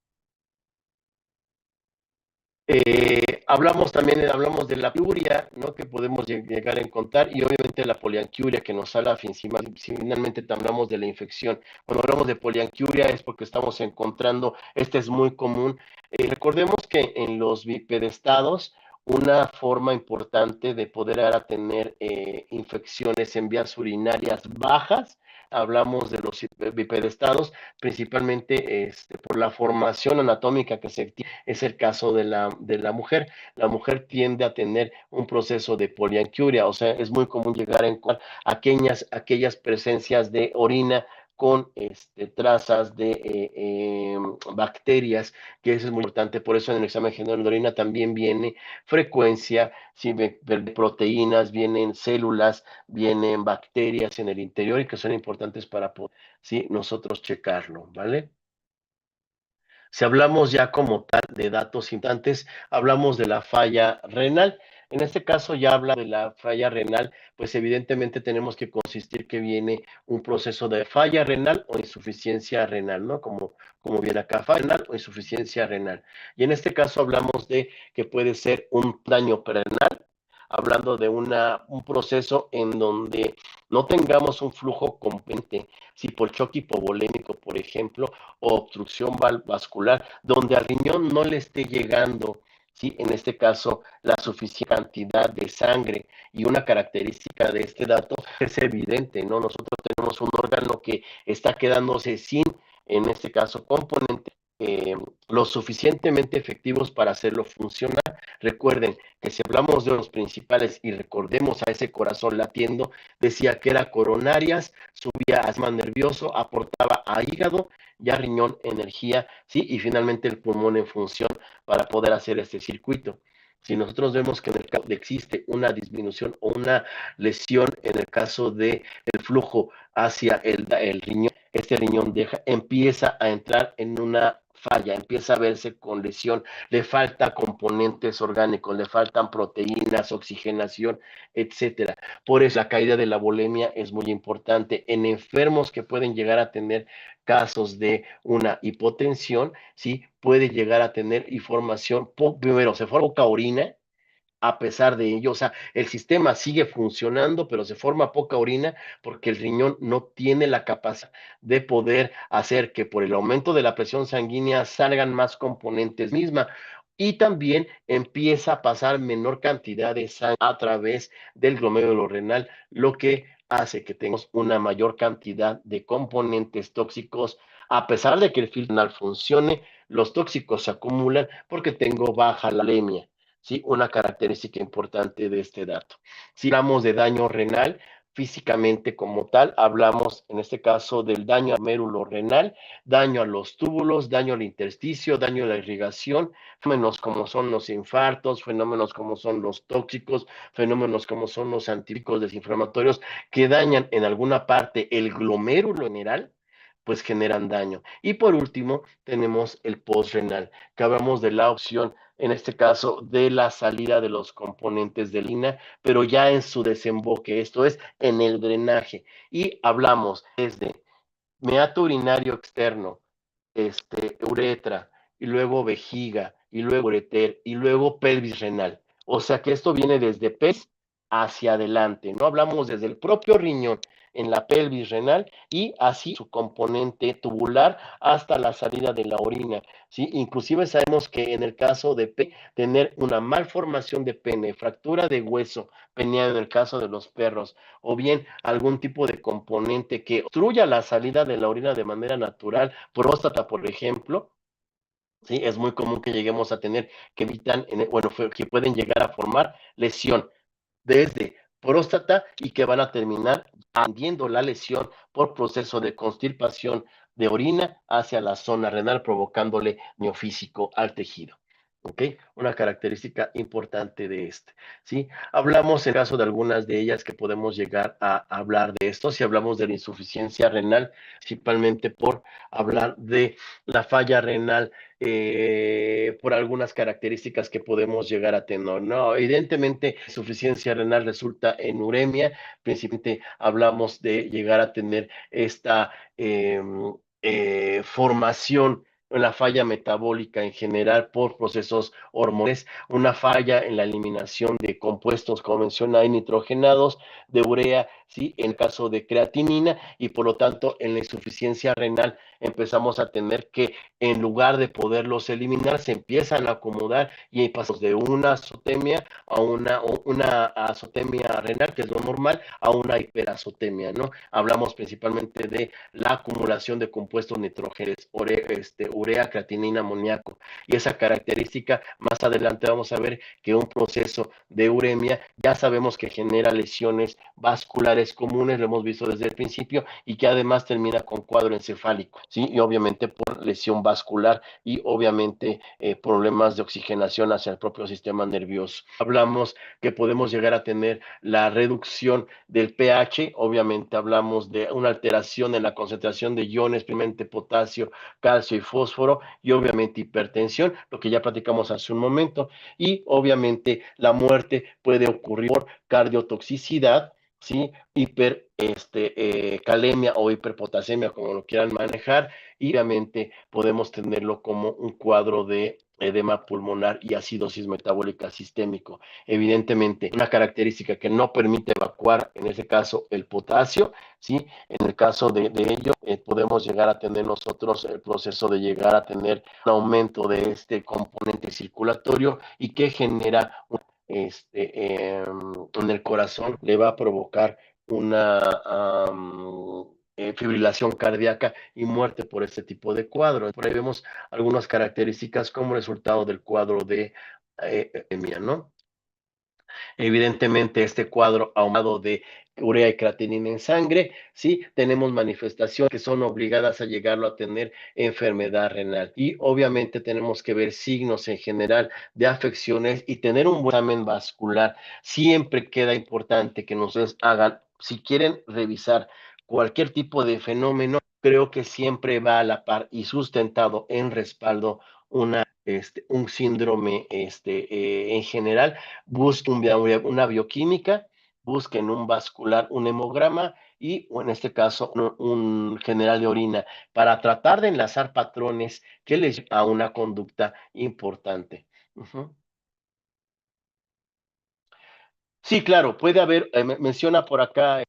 Hablamos también, hablamos de la poliuria, ¿no? Que podemos llegar a encontrar, y obviamente la polianquiuria que nos habla, finalmente hablamos de la infección. Cuando hablamos de polianquiuria es porque estamos encontrando, este es muy común. Recordemos que en los bipedestados, una forma importante de poder tener infecciones en vías urinarias bajas, hablamos de los bipedestados, principalmente por la formación anatómica que se tiene. Es el caso de la mujer. La mujer tiende a tener un proceso de polianquiuria, o sea, es muy común llegar a encontrar aquellas presencias de orina con trazas de bacterias, que eso es muy importante. Por eso en el examen general de orina también viene frecuencia, ¿sí? de proteínas, vienen células, vienen bacterias en el interior y que son importantes para poder, ¿sí? nosotros checarlo, ¿vale? Si hablamos ya como tal de datos importantes, hablamos de la falla renal. En este caso ya habla de la falla renal, pues evidentemente tenemos que consistir que viene un proceso de falla renal o insuficiencia renal, ¿no? Como viene acá, falla renal o insuficiencia renal. Y en este caso hablamos de que puede ser un daño renal, hablando de un proceso en donde no tengamos un flujo competente, si por choque hipovolémico, por ejemplo, o obstrucción vascular, donde al riñón no le esté llegando, ¿sí? En este caso, la suficiente cantidad de sangre. Y una característica de este dato es evidente, ¿no? Nosotros tenemos un órgano que está quedándose sin, en este caso, componentes lo suficientemente efectivos para hacerlo funcionar. Recuerden que si hablamos de los principales y recordemos a ese corazón latiendo, decía que era coronarias, subía asma nervioso, aportaba a hígado y a riñón energía, ¿sí? Y finalmente el pulmón en función para poder hacer este circuito. Si nosotros vemos que en el caso existe una disminución o una lesión en el caso del flujo hacia el riñón, este riñón empieza a entrar en una falla, empieza a verse con lesión, le falta componentes orgánicos, le faltan proteínas, oxigenación, etcétera. Por eso la caída de la volemia es muy importante. En enfermos que pueden llegar a tener casos de una hipotensión, sí, puede llegar a tener información, primero se forma poca orina, a pesar de ello, o sea, el sistema sigue funcionando, pero se forma poca orina porque el riñón no tiene la capacidad de poder hacer que por el aumento de la presión sanguínea salgan más componentes misma. Y también empieza a pasar menor cantidad de sangre a través del glomérulo renal, lo que hace que tengamos una mayor cantidad de componentes tóxicos. A pesar de que el filtro renal funcione, los tóxicos se acumulan porque tengo baja la anemia. ¿Sí? Una característica importante de este dato. Si hablamos de daño renal, físicamente como tal, hablamos en este caso del daño al mérulo renal, daño a los túbulos, daño al intersticio, daño a la irrigación, fenómenos como son los infartos, fenómenos como son los tóxicos, fenómenos como son los antíbicos desinflamatorios que dañan en alguna parte el glomérulo general, pues generan daño. Y por último, tenemos el postrenal, que hablamos de la opción en este caso, de la salida de los componentes de orina, pero ya en su desemboque, esto es, en el drenaje. Y hablamos desde meato urinario externo, uretra, y luego vejiga, y luego ureter, y luego pelvis renal. O sea que esto viene desde pez hacia adelante, ¿no? Hablamos desde el propio riñón en la pelvis renal y así su componente tubular hasta la salida de la orina, ¿sí? Inclusive sabemos que en el caso de tener una malformación de pene, fractura de hueso peneal en el caso de los perros, o bien algún tipo de componente que obstruya la salida de la orina de manera natural, próstata, por ejemplo, sí, es muy común que lleguemos a tener que evitan, bueno, que pueden llegar a formar lesión desde próstata y que van a terminar expandiendo la lesión por proceso de constipación de orina hacia la zona renal, provocándole neofísico al tejido. ¿Ok? Una característica importante de ¿sí? Hablamos en caso de algunas de ellas que podemos llegar a hablar de esto, si hablamos de la insuficiencia renal, principalmente por hablar de la falla renal por algunas características que podemos llegar a tener. No, evidentemente, insuficiencia renal resulta en uremia, principalmente hablamos de llegar a tener esta formación en la falla metabólica en general por procesos hormonales, una falla en la eliminación de compuestos, como menciona, nitrogenados, de urea, ¿sí? En caso de creatinina, y por lo tanto en la insuficiencia renal empezamos a tener que en lugar de poderlos eliminar, se empiezan a acomodar y hay pasos de una azotemia a una azotemia renal, que es lo normal, a una hiperazotemia, ¿no? Hablamos principalmente de la acumulación de compuestos nitrógenos, urea, creatinina, amoníaco, y esa característica, más adelante vamos a ver que un proceso de uremia ya sabemos que genera lesiones vasculares comunes, lo hemos visto desde el principio, y que además termina con cuadro encefálico, ¿sí? Y obviamente por lesión vascular y obviamente problemas de oxigenación hacia el propio sistema nervioso. Hablamos que podemos llegar a tener la reducción del pH, obviamente hablamos de una alteración en la concentración de iones, primeramente potasio, calcio y fósforo, y obviamente hipertensión, lo que ya platicamos hace un momento, y obviamente la muerte puede ocurrir por cardiotoxicidad, ¿sí? Calemia o hiperpotasemia, como lo quieran manejar, y obviamente podemos tenerlo como un cuadro de edema pulmonar y acidosis metabólica sistémico. Evidentemente, una característica que no permite evacuar, en ese caso, el potasio, ¿sí? En el caso de ello, podemos llegar a tener nosotros el proceso de llegar a tener un aumento de este componente circulatorio y que genera en el corazón, le va a provocar una fibrilación cardíaca y muerte por este tipo de cuadro. Por ahí vemos algunas características como resultado del cuadro de anemia, ¿no? Evidentemente, este cuadro ahumado de urea y creatinina en sangre, sí, tenemos manifestaciones que son obligadas a llegarlo a tener enfermedad renal. Y obviamente tenemos que ver signos en general de afecciones y tener un buen examen vascular. Siempre queda importante que nos hagan, si quieren revisar cualquier tipo de fenómeno, creo que siempre va a la par y sustentado en respaldo un síndrome en general. Busquen una bioquímica, busquen un vascular, un hemograma y, o en este caso, un general de orina para tratar de enlazar patrones que les lleven a una conducta importante. Sí, claro, puede haber, menciona por acá,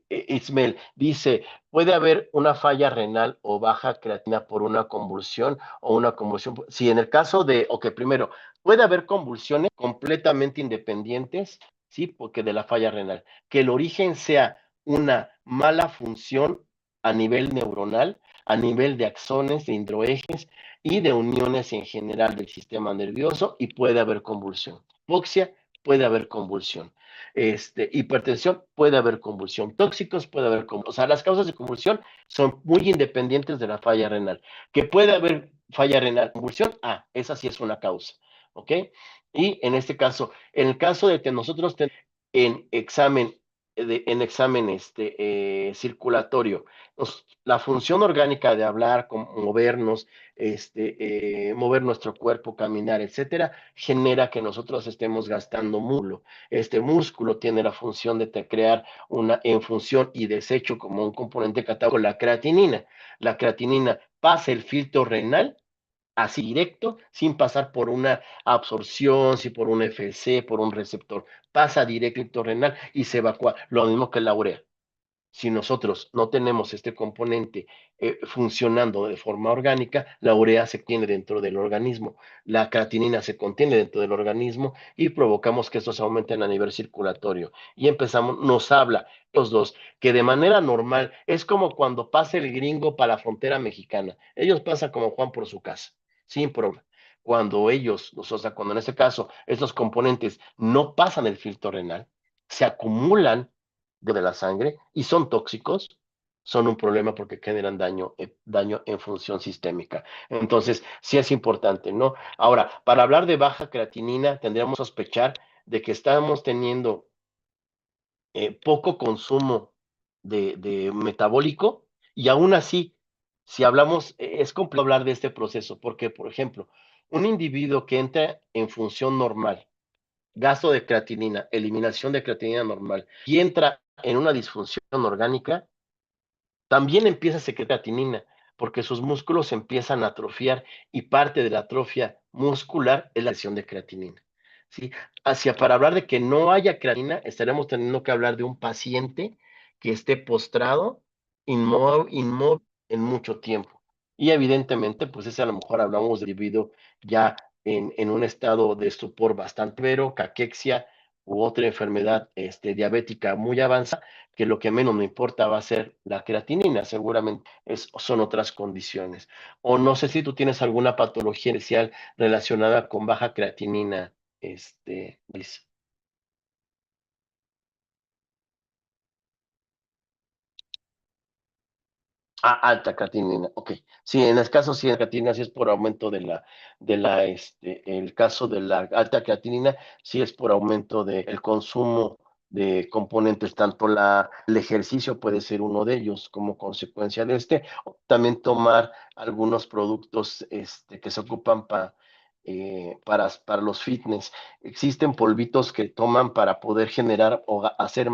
Ismael, dice, puede haber una falla renal o baja creatina por una convulsión o una convulsión. Sí, en el caso de, ok, primero, puede haber convulsiones completamente independientes, sí, porque de la falla renal, que el origen sea una mala función a nivel neuronal, a nivel de axones, de indroejes y de uniones en general del sistema nervioso, y puede haber convulsión. Hipoxia, puede haber convulsión. Hipertensión, puede haber convulsión. Tóxicos, puede haber convulsión. O sea, las causas de convulsión son muy independientes de la falla renal. Que puede haber falla renal, convulsión, esa sí es una causa, ¿ok? Y en este caso, en el caso de que nosotros tenemos en examen en examen circulatorio. La función orgánica de hablar, movernos, mover nuestro cuerpo, caminar, etcétera, genera que nosotros estemos gastando músculo. Este músculo tiene la función de crear una en función y desecho como un componente catabólico, la creatinina. La creatinina pasa el filtro renal así directo, sin pasar por una absorción, si por un FC, por un receptor. Pasa directo renal y se evacúa, lo mismo que la urea. Si nosotros no tenemos este componente funcionando de forma orgánica, la urea se contiene dentro del organismo, la creatinina se contiene dentro del organismo y provocamos que estos aumenten a nivel circulatorio. Y empezamos, nos habla los dos, que de manera normal es como cuando pasa el gringo para la frontera mexicana. Ellos pasan como Juan por su casa, sin problema. Cuando ellos, o sea, cuando en este caso estos componentes no pasan el filtro renal, se acumulan de la sangre y son tóxicos, son un problema porque generan daño en función sistémica. Entonces, sí es importante, ¿no? Ahora, para hablar de baja creatinina, tendríamos que sospechar de que estamos teniendo poco consumo de metabólico y aún así, si hablamos, es complejo hablar de este proceso porque, por ejemplo, un individuo que entra en función normal, gasto de creatinina, eliminación de creatinina normal, y entra en una disfunción orgánica, también empieza a secretar creatinina, porque sus músculos empiezan a atrofiar y parte de la atrofia muscular es la lesión de creatinina. ¿Sí? Para hablar de que no haya creatinina, estaremos teniendo que hablar de un paciente que esté postrado, inmóvil en mucho tiempo. Y evidentemente, pues ese a lo mejor hablamos de individuo ya en un estado de estupor bastante severo, caquexia u otra enfermedad diabética muy avanzada, que lo que menos me importa va a ser la creatinina, seguramente son otras condiciones. O no sé si tú tienes alguna patología inicial relacionada con baja creatinina, Liz. Ah, alta creatinina, ok. Sí, en el caso sí, la creatinina sí es por aumento el caso de la alta creatinina, sí es por aumento del consumo de componentes, tanto el ejercicio puede ser uno de ellos como consecuencia de o también tomar algunos productos que se ocupan para los fitness. Existen polvitos que toman para poder generar o hacer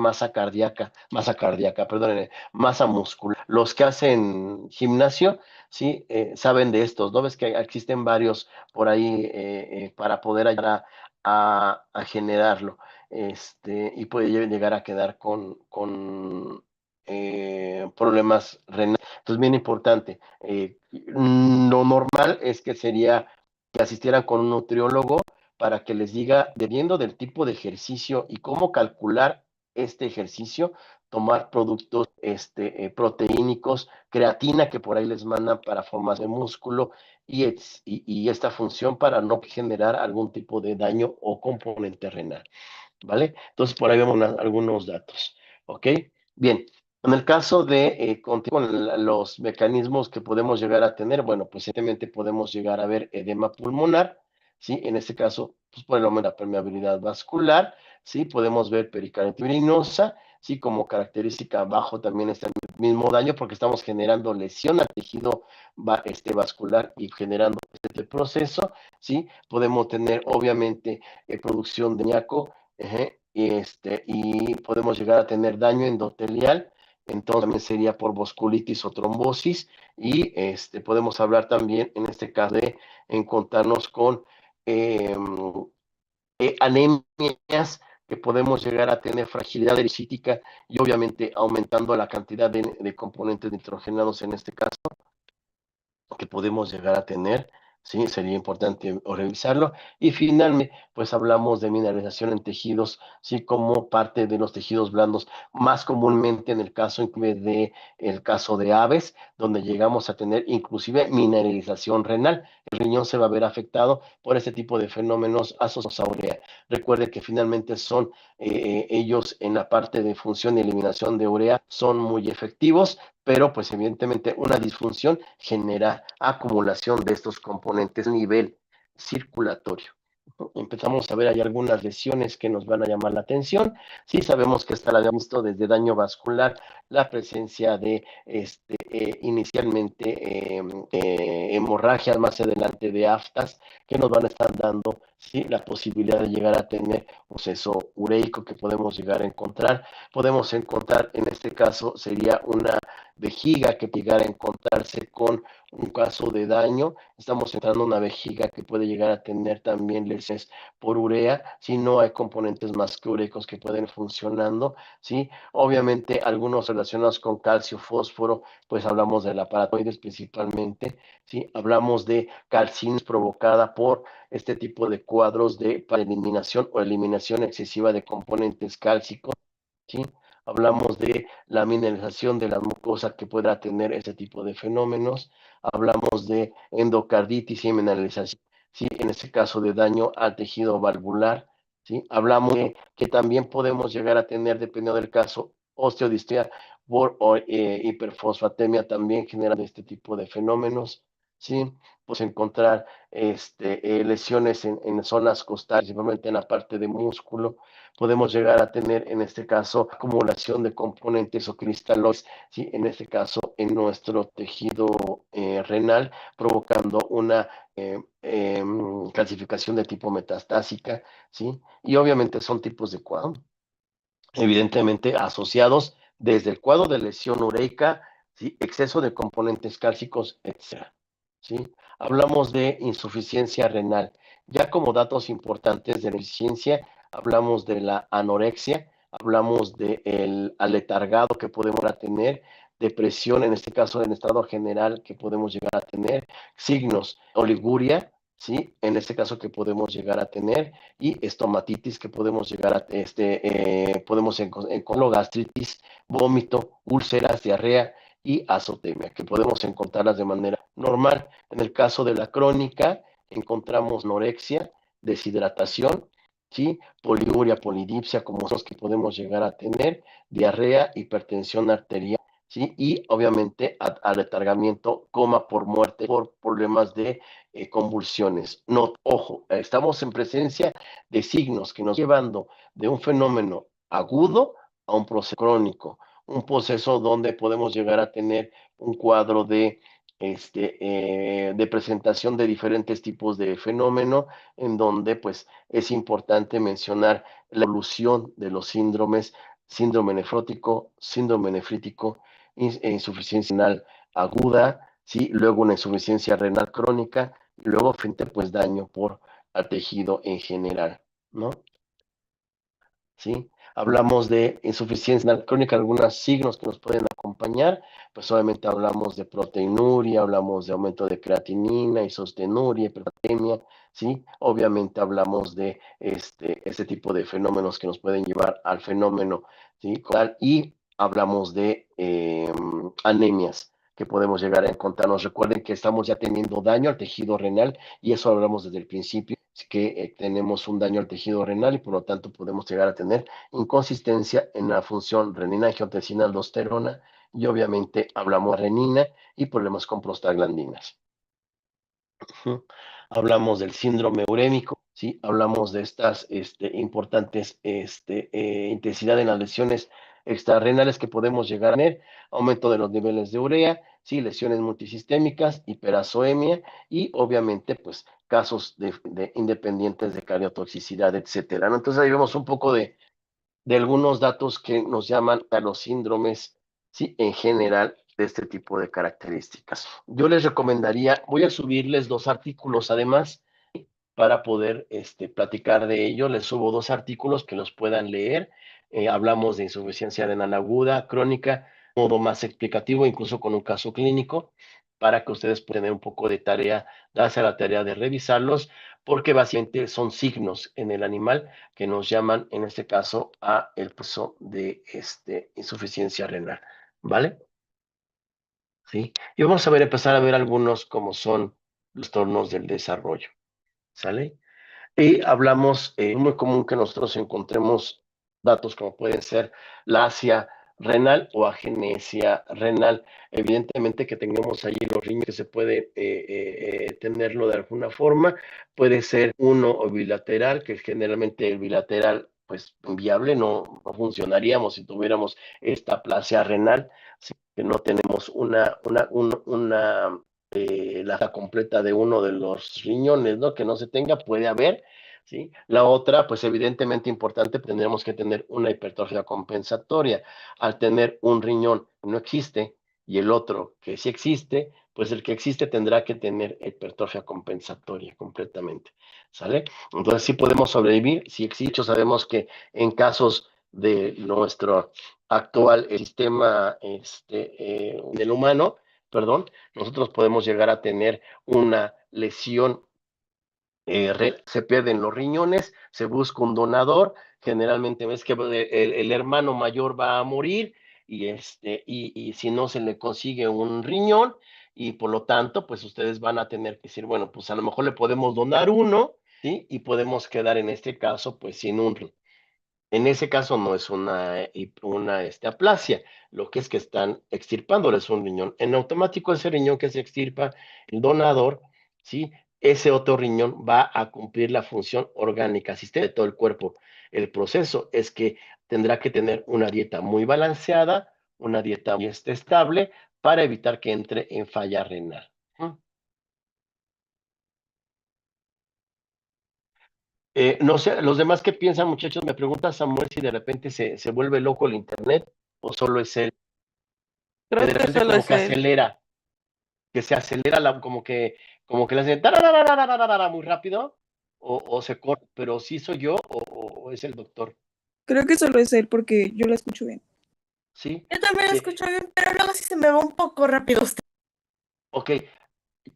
perdón, masa muscular. Los que hacen gimnasio, sí, saben de estos, ¿no? Ves que existen varios por ahí para poder ayudar a generarlo, y puede llegar a quedar con problemas renales. Entonces, bien importante. Lo normal es que sería que asistieran con un nutriólogo para que les diga, dependiendo del tipo de ejercicio y cómo calcular este ejercicio, tomar productos proteínicos, creatina que por ahí les mandan para formas de músculo y esta función para no generar algún tipo de daño o componente renal, ¿vale? Entonces por ahí vemos algunos datos, ¿ok? Bien, en el caso de con los mecanismos que podemos llegar a tener, bueno, pues evidentemente podemos llegar a ver edema pulmonar, ¿sí? En este caso, pues por el aumento de la permeabilidad vascular, ¿sí? Podemos ver pericarditis urinosa, ¿sí? Como característica bajo también está el mismo daño porque estamos generando lesión al tejido vascular y generando este proceso, ¿sí? Podemos tener obviamente producción de amoníaco, y podemos llegar a tener daño endotelial, entonces también sería por vasculitis o trombosis, y podemos hablar también en este caso de encontrarnos con anemias, que podemos llegar a tener fragilidad ericítica y obviamente aumentando la cantidad de componentes nitrogenados en este caso que podemos llegar a tener, ¿sí? Sería importante revisarlo. Y finalmente, pues hablamos de mineralización en tejidos, ¿sí? Como parte de los tejidos blandos, más comúnmente en el caso de aves, donde llegamos a tener inclusive mineralización renal. El riñón se va a ver afectado por este tipo de fenómenos asociados a urea. Recuerde que finalmente son ellos en la parte de función y eliminación de urea son muy efectivos, pero pues evidentemente una disfunción genera acumulación de estos componentes a nivel circulatorio. Empezamos a ver hay algunas lesiones que nos van a llamar la atención. Sí, sabemos que esta la habíamos visto desde daño vascular, la presencia de inicialmente hemorragias, más adelante de aftas, que nos van a estar dando sí, la posibilidad de llegar a tener un proceso ureico que podemos llegar a encontrar. Podemos encontrar, en este caso, sería una vejiga que llegara a encontrarse con un caso de daño. Estamos entrando en una vejiga que puede llegar a tener también lesiones por urea, si no hay componentes más que ureicos que pueden funcionando, ¿sí? Obviamente algunos relacionados con calcio, fósforo, pues hablamos de la paratoides principalmente, ¿sí? Hablamos de calcines provocada por este tipo de cuadros de eliminación o eliminación excesiva de componentes cálcicos, ¿sí? Hablamos de la mineralización de la mucosa que pueda tener ese tipo de fenómenos. Hablamos de endocarditis y mineralización, ¿sí? En este caso de daño al tejido valvular, ¿sí? Hablamos de que también podemos llegar a tener, dependiendo del caso, osteodistrofia por hiperfosfatemia también generan este tipo de fenómenos, ¿sí? Pues encontrar lesiones en zonas costales, principalmente en la parte de músculo. Podemos llegar a tener, en este caso, acumulación de componentes o cristaloides, ¿sí? En este caso, en nuestro tejido renal, provocando una clasificación de tipo metastásica, ¿sí? Y obviamente son tipos de cuadro, evidentemente asociados desde el cuadro de lesión ureica, ¿sí? Exceso de componentes cálcicos, etc. ¿Sí? Hablamos de insuficiencia renal. Ya como datos importantes de la insuficiencia, hablamos de la anorexia, hablamos del aletargado que podemos tener, depresión, en este caso en estado general que podemos llegar a tener, signos, oliguria, ¿sí? En este caso que podemos llegar a tener, y estomatitis que podemos llegar a, podemos encontrar gastritis, vómito, úlceras, diarrea y azotemia, que podemos encontrarlas de manera normal. En el caso de la crónica, encontramos anorexia, deshidratación, ¿sí? Poliuria, polidipsia, como son los que podemos llegar a tener, diarrea, hipertensión arterial, ¿sí? Y obviamente aletargamiento, coma por muerte, por problemas de convulsiones. No, ojo, estamos en presencia de signos que nos llevando de un fenómeno agudo a un proceso crónico, un proceso donde podemos llegar a tener un cuadro de presentación de diferentes tipos de fenómeno, en donde pues es importante mencionar la evolución de los síndromes, síndrome nefrótico, síndrome nefrítico, insuficiencia renal aguda, ¿sí? Luego una insuficiencia renal crónica, y luego frente pues daño por al tejido en general, ¿no? ¿Sí? Hablamos de insuficiencia crónica, algunos signos que nos pueden acompañar, pues obviamente hablamos de proteinuria, hablamos de aumento de creatinina, isostenuria, hipercalemia, ¿sí? Obviamente hablamos de este tipo de fenómenos que nos pueden llevar al fenómeno, ¿sí? Y hablamos de anemias que podemos llegar a encontrarnos. Recuerden que estamos ya teniendo daño al tejido renal y eso hablamos desde el principio que tenemos un daño al tejido renal y por lo tanto podemos llegar a tener inconsistencia en la función renina, angiotensina, aldosterona y obviamente hablamos de renina y problemas con prostaglandinas. Hablamos del síndrome urémico, ¿sí? Hablamos de estas importantes intensidad en las lesiones extrarrenales que podemos llegar a tener, aumento de los niveles de urea, ¿sí? Lesiones multisistémicas, hiperazoemia y obviamente pues casos de independientes de cardiotoxicidad, etcétera, ¿no? Entonces ahí vemos un poco de algunos datos que nos llaman a los síndromes, ¿sí? En general, de este tipo de características. Yo les recomendaría, voy a subirles 2 artículos además para poder platicar de ello. Les subo 2 artículos que los puedan leer. Hablamos de insuficiencia renal aguda, crónica, modo más explicativo, incluso con un caso clínico, para que ustedes puedan tener un poco de tarea, darse a la tarea de revisarlos, porque básicamente son signos en el animal que nos llaman, en este caso, a el proceso de insuficiencia renal, ¿vale? Sí. Y vamos a ver, empezar a ver algunos como son los trastornos del desarrollo, ¿sale? Y hablamos, muy común que nosotros encontremos datos como pueden ser la Asia renal o agenesia renal. Evidentemente que tengamos ahí los riñones que se puede tenerlo de alguna forma, puede ser uno o bilateral, que generalmente el bilateral pues viable, no funcionaríamos si tuviéramos esta aplasia renal, si no tenemos la completa de uno de los riñones, ¿no? Que no se tenga, puede haber, ¿sí? La otra, pues evidentemente importante, tendremos que tener una hipertrofia compensatoria. Al tener un riñón que no existe y el otro que sí existe, pues el que existe tendrá que tener hipertrofia compensatoria completamente, ¿sale? Entonces sí podemos sobrevivir, si existe, sabemos que en casos de nuestro actual sistema del humano, perdón, nosotros podemos llegar a tener una lesión, se pierden los riñones, se busca un donador, generalmente ves que el hermano mayor va a morir y si no se le consigue un riñón y por lo tanto, pues ustedes van a tener que decir, bueno, pues a lo mejor le podemos donar uno, ¿sí? Y podemos quedar en este caso, pues sin un riñón. En ese caso no es una aplasia, lo que es que están extirpándoles un riñón. En automático ese riñón que se extirpa, el donador, ¿sí? Ese otro riñón va a cumplir la función orgánica, sistema de todo el cuerpo. El proceso es que tendrá que tener una dieta muy balanceada, una dieta muy estable, para evitar que entre en falla renal. No sé, los demás qué piensan, muchachos, me pregunta Samuel si de repente se vuelve loco el internet o solo es él, que Creo de que repente solo como es que él. acelera, que se acelera como que le hace tarararararara muy rápido o se corta, pero sí soy yo o es el doctor, Creo que solo es él porque yo la escucho bien. ¿sí? Yo también lo Sí, escucho bien, pero luego sí se me va un poco rápido usted. ok,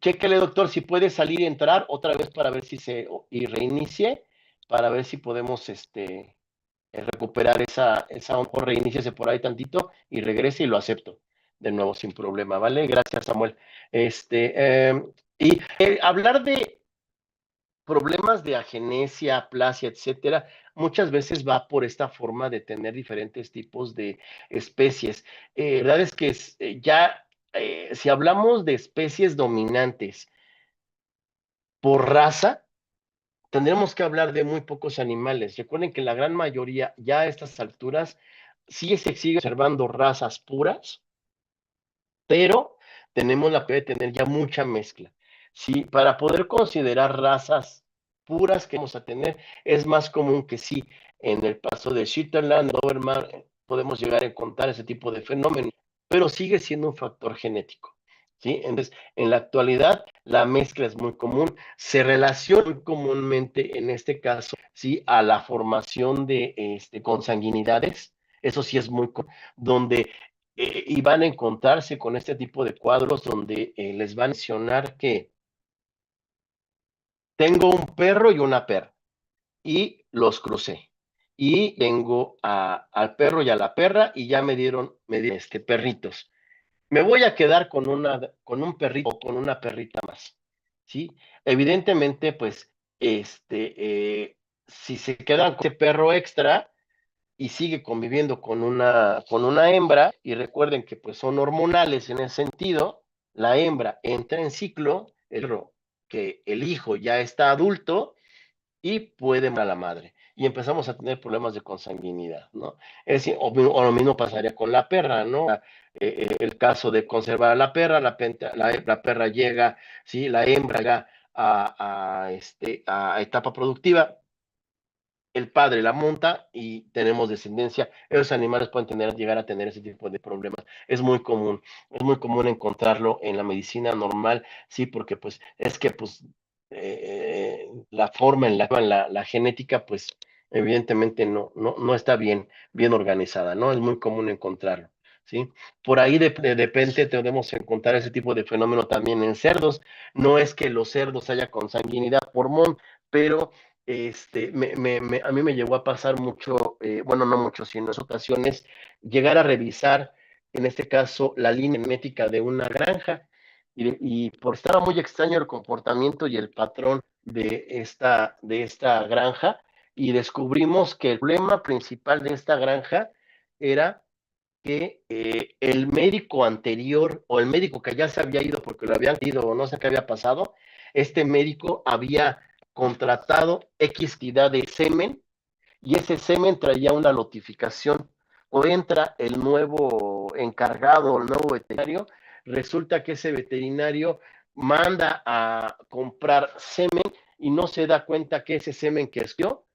chéquele doctor si puede salir y entrar otra vez para ver si y reinicie, para ver si podemos recuperar o reiníciese por ahí tantito y regrese y lo acepto de nuevo sin problema, ¿vale? Gracias, Samuel. Hablar de problemas de agenesia, aplasia, etcétera, muchas veces va por esta forma de tener diferentes tipos de especies. La verdad es que si hablamos de especies dominantes por raza, tendremos que hablar de muy pocos animales. Recuerden que la gran mayoría, ya a estas alturas, sí se sigue observando razas puras, pero tenemos la posibilidad de tener ya mucha mezcla. Sí, para poder considerar razas puras que vamos a tener, es más común que sí, en el paso de Shetland, Doberman, podemos llegar a encontrar ese tipo de fenómenos, pero sigue siendo un factor genético. ¿Sí? Entonces, en la actualidad, la mezcla es muy común, se relaciona muy comúnmente, en este caso, ¿sí? A la formación de consanguinidades, eso sí es muy común, donde y van a encontrarse con este tipo de cuadros donde les van a mencionar que tengo un perro y una perra y los crucé. Y tengo al perro y a la perra y ya me dieron perritos. Me voy a quedar con un perrito o con una perrita más, ¿sí? Evidentemente, pues, si se quedan con ese perro extra y sigue conviviendo con una hembra, y recuerden que pues son hormonales en ese sentido, la hembra entra en ciclo, que el hijo ya está adulto, y puede matar a la madre. Y empezamos a tener problemas de consanguinidad, ¿no? Es decir, o lo mismo pasaría con la perra, ¿no? El caso de conservar a la perra, la perra llega, ¿sí? La hembra llega a etapa productiva, el padre la monta y tenemos descendencia. Esos animales pueden llegar a tener ese tipo de problemas. Es muy común encontrarlo en la medicina normal, sí, porque pues es que pues la forma en la genética, pues evidentemente no está bien organizada, ¿no? Es muy común encontrarlo. ¿Sí? Por ahí de repente podemos encontrar ese tipo de fenómeno también en cerdos. No es que los cerdos haya consanguinidad por mon, pero a mí me llegó a pasar mucho, bueno, no mucho, sino en ocasiones, llegar a revisar, en este caso, la línea genética de una granja, y estaba muy extraño el comportamiento y el patrón de esta granja, y descubrimos que el problema principal de esta granja era que el médico anterior o el médico que ya se había ido porque lo habían ido o no sé qué había pasado, este médico había contratado X cantidad de semen y ese semen traía una notificación. O entra el nuevo encargado, el nuevo veterinario, resulta que ese veterinario manda a comprar semen y no se da cuenta que ese semen que escogió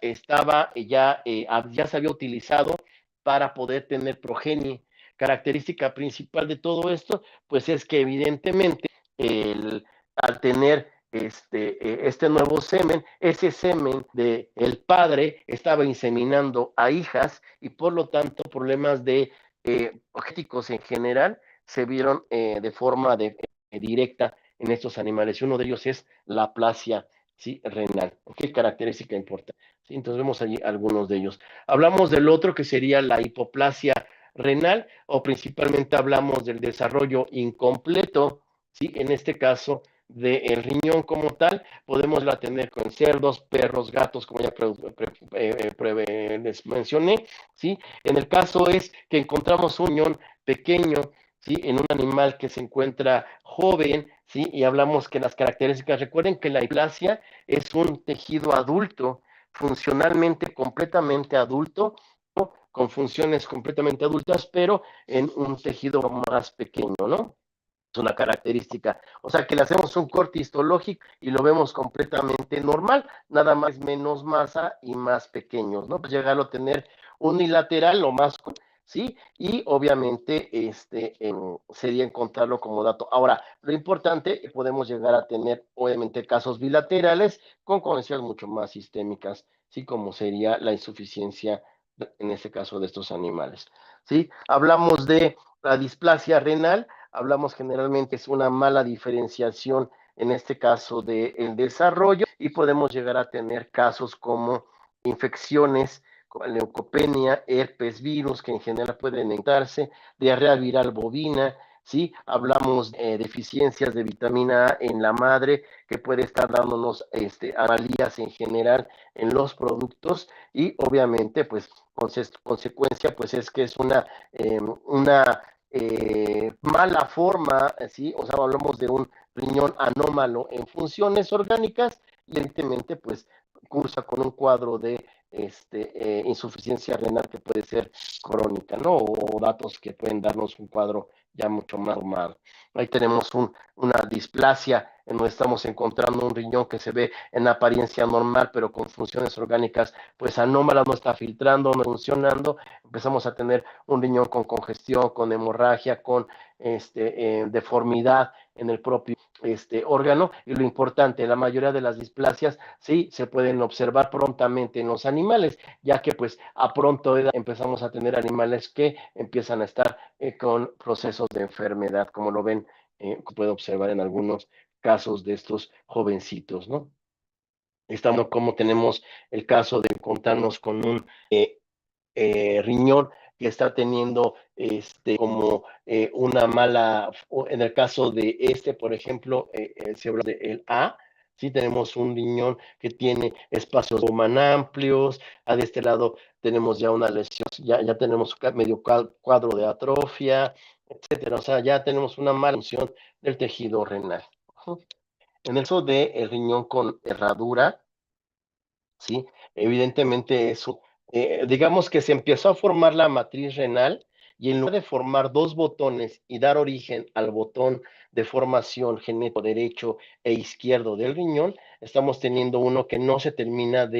estaba ya se había utilizado para poder tener progenie. Característica principal de todo esto, pues es que evidentemente al tener este nuevo semen, ese semen del padre estaba inseminando a hijas y por lo tanto problemas de genéticos en general se vieron de forma directa en estos animales y uno de ellos es la aplasia, ¿sí? Renal. ¿Qué característica importante? ¿Sí? Entonces vemos allí algunos de ellos. Hablamos del otro que sería la hipoplasia renal o principalmente hablamos del desarrollo incompleto, ¿sí? En este caso del riñón como tal, podemos la tener con cerdos, perros, gatos, como ya les mencioné, ¿sí? En el caso es que encontramos un riñón pequeño, ¿sí? En un animal que se encuentra joven, ¿sí? Y hablamos que las características, recuerden que la hipoplasia es un tejido adulto, funcionalmente completamente adulto, con funciones completamente adultas, pero en un tejido más pequeño, ¿no? Es una característica. O sea, que le hacemos un corte histológico y lo vemos completamente normal, nada más menos masa y más pequeños, ¿no? Pues llegarlo a tener unilateral o más, ¿sí? Y obviamente sería encontrarlo como dato. Ahora, lo importante, podemos llegar a tener obviamente casos bilaterales con consecuencias mucho más sistémicas, ¿sí? Como sería la insuficiencia en este caso de estos animales, ¿sí? Hablamos de la displasia renal, hablamos generalmente es una mala diferenciación en este caso del desarrollo y podemos llegar a tener casos como infecciones, leucopenia, herpes virus, que en general pueden entrarse, diarrea viral bovina, ¿sí? Hablamos de deficiencias de vitamina A en la madre, que puede estar dándonos anomalías en general en los productos y obviamente, pues, consecuencia, pues es que es una mala forma, ¿sí? O sea, hablamos de un riñón anómalo en funciones orgánicas y evidentemente, pues, cursa con un cuadro de insuficiencia renal que puede ser crónica, ¿no? O datos que pueden darnos un cuadro ya mucho más normal. Ahí tenemos una displasia en donde estamos encontrando un riñón que se ve en apariencia normal, pero con funciones orgánicas pues anómalas, no está filtrando, no funcionando. Empezamos a tener un riñón con congestión, con hemorragia, con deformidad en el propio órgano. Y lo importante, la mayoría de las displasias sí se pueden observar prontamente en los animales, ya que pues a pronto edad empezamos a tener animales que empiezan a estar con procesos de enfermedad, como lo ven, puede observar en algunos casos de estos jovencitos, ¿no? Estando como tenemos el caso de encontrarnos con un riñón que está teniendo como una mala, en el caso de por ejemplo, se habla del A, sí tenemos un riñón que tiene espacios más amplios, de este lado tenemos ya una lesión, ya tenemos medio cuadro de atrofia, etcétera, o sea, ya tenemos una mala función del tejido renal. En el caso del riñón con herradura, ¿sí? Evidentemente eso, digamos que se empezó a formar la matriz renal y en lugar de formar dos botones y dar origen al botón de formación genético derecho e izquierdo del riñón, estamos teniendo uno que no se termina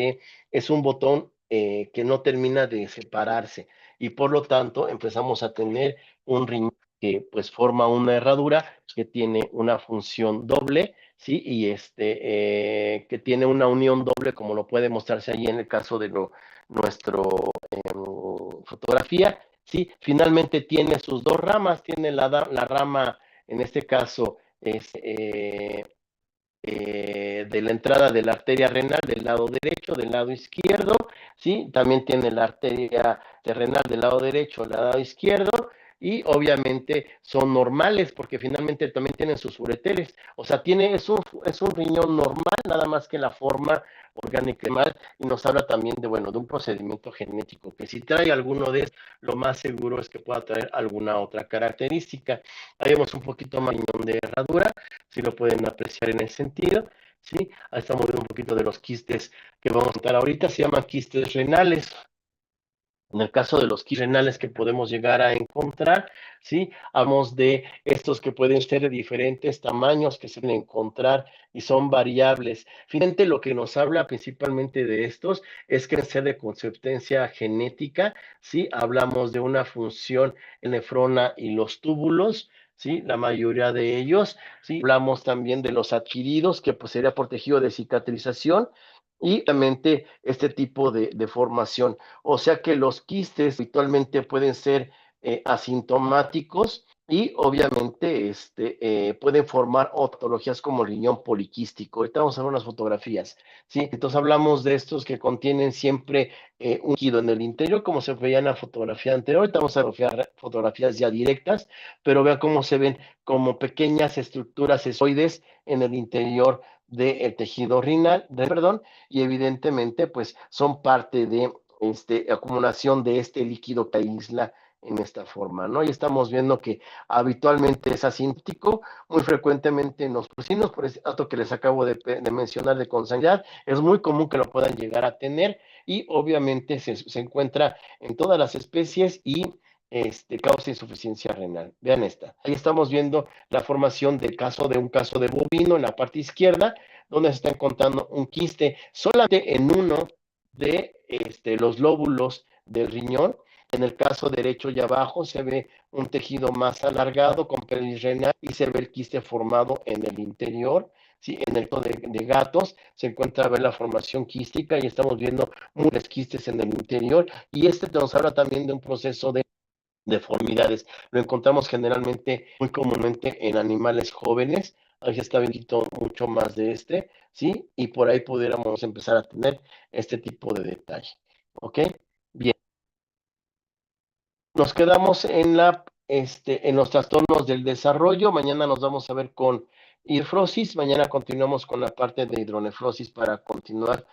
es un botón que no termina de separarse y por lo tanto empezamos a tener un riñón que pues forma una herradura que tiene una función doble, ¿sí? Y que tiene una unión doble, como lo puede mostrarse ahí en el caso de nuestra fotografía, ¿sí? Finalmente tiene sus dos ramas, tiene la rama, en este caso, de la entrada de la arteria renal del lado derecho, del lado izquierdo, ¿sí? También tiene la arteria renal del lado derecho, del lado izquierdo, y obviamente son normales porque finalmente también tienen sus ureteres, o sea, es un riñón normal, nada más que la forma orgánica mal, y nos habla también de, bueno, de un procedimiento genético, que si trae alguno de estos, lo más seguro es que pueda traer alguna otra característica. Ahí vemos un poquito más de herradura, si lo pueden apreciar en ese sentido, ¿sí? Ahí estamos viendo un poquito de los quistes que vamos a contar ahorita, se llaman quistes renales. En el caso de los quistes renales que podemos llegar a encontrar, ¿sí? Hablamos de estos que pueden ser de diferentes tamaños que se pueden encontrar y son variables. Finalmente, lo que nos habla principalmente de estos es que en ser de consistencia genética, ¿sí? Hablamos de una función en nefrona y los túbulos, ¿sí? La mayoría de ellos, ¿sí? Hablamos también de los adquiridos, que pues sería por tejido de cicatrización, y obviamente este tipo de formación. O sea que los quistes habitualmente pueden ser asintomáticos y obviamente pueden formar patologías como el riñón poliquístico. Ahorita vamos a ver unas fotografías, ¿sí? Entonces hablamos de estos que contienen siempre un líquido en el interior, como se veía en la fotografía anterior. Ahorita vamos a ver fotografías ya directas, pero vean cómo se ven como pequeñas estructuras escoides en el interior del tejido renal, perdón, y evidentemente pues son parte de acumulación de este líquido que aísla en esta forma, ¿no? Y estamos viendo que habitualmente es asímptico, muy frecuentemente en los porcinos, por ese dato que les acabo de mencionar de consanguinidad, es muy común que lo puedan llegar a tener y obviamente se encuentra en todas las especies y causa insuficiencia renal. Vean esta. Ahí estamos viendo la formación de un caso de bovino en la parte izquierda, donde se está encontrando un quiste solamente en uno de los lóbulos del riñón. En el caso derecho y abajo se ve un tejido más alargado con pelvis renal y se ve el quiste formado en el interior. Sí, en el caso de gatos se encuentra ver la formación quística y estamos viendo muchos quistes en el interior, y nos habla también de un proceso de deformidades. Lo encontramos generalmente, muy comúnmente en animales jóvenes. Ahí se está viendo mucho más de ¿sí? Y por ahí pudiéramos empezar a tener este tipo de detalle. ¿Ok? Bien. Nos quedamos en los trastornos del desarrollo. Mañana nos vamos a ver con hidrofrosis. Mañana continuamos con la parte de hidronefrosis para continuar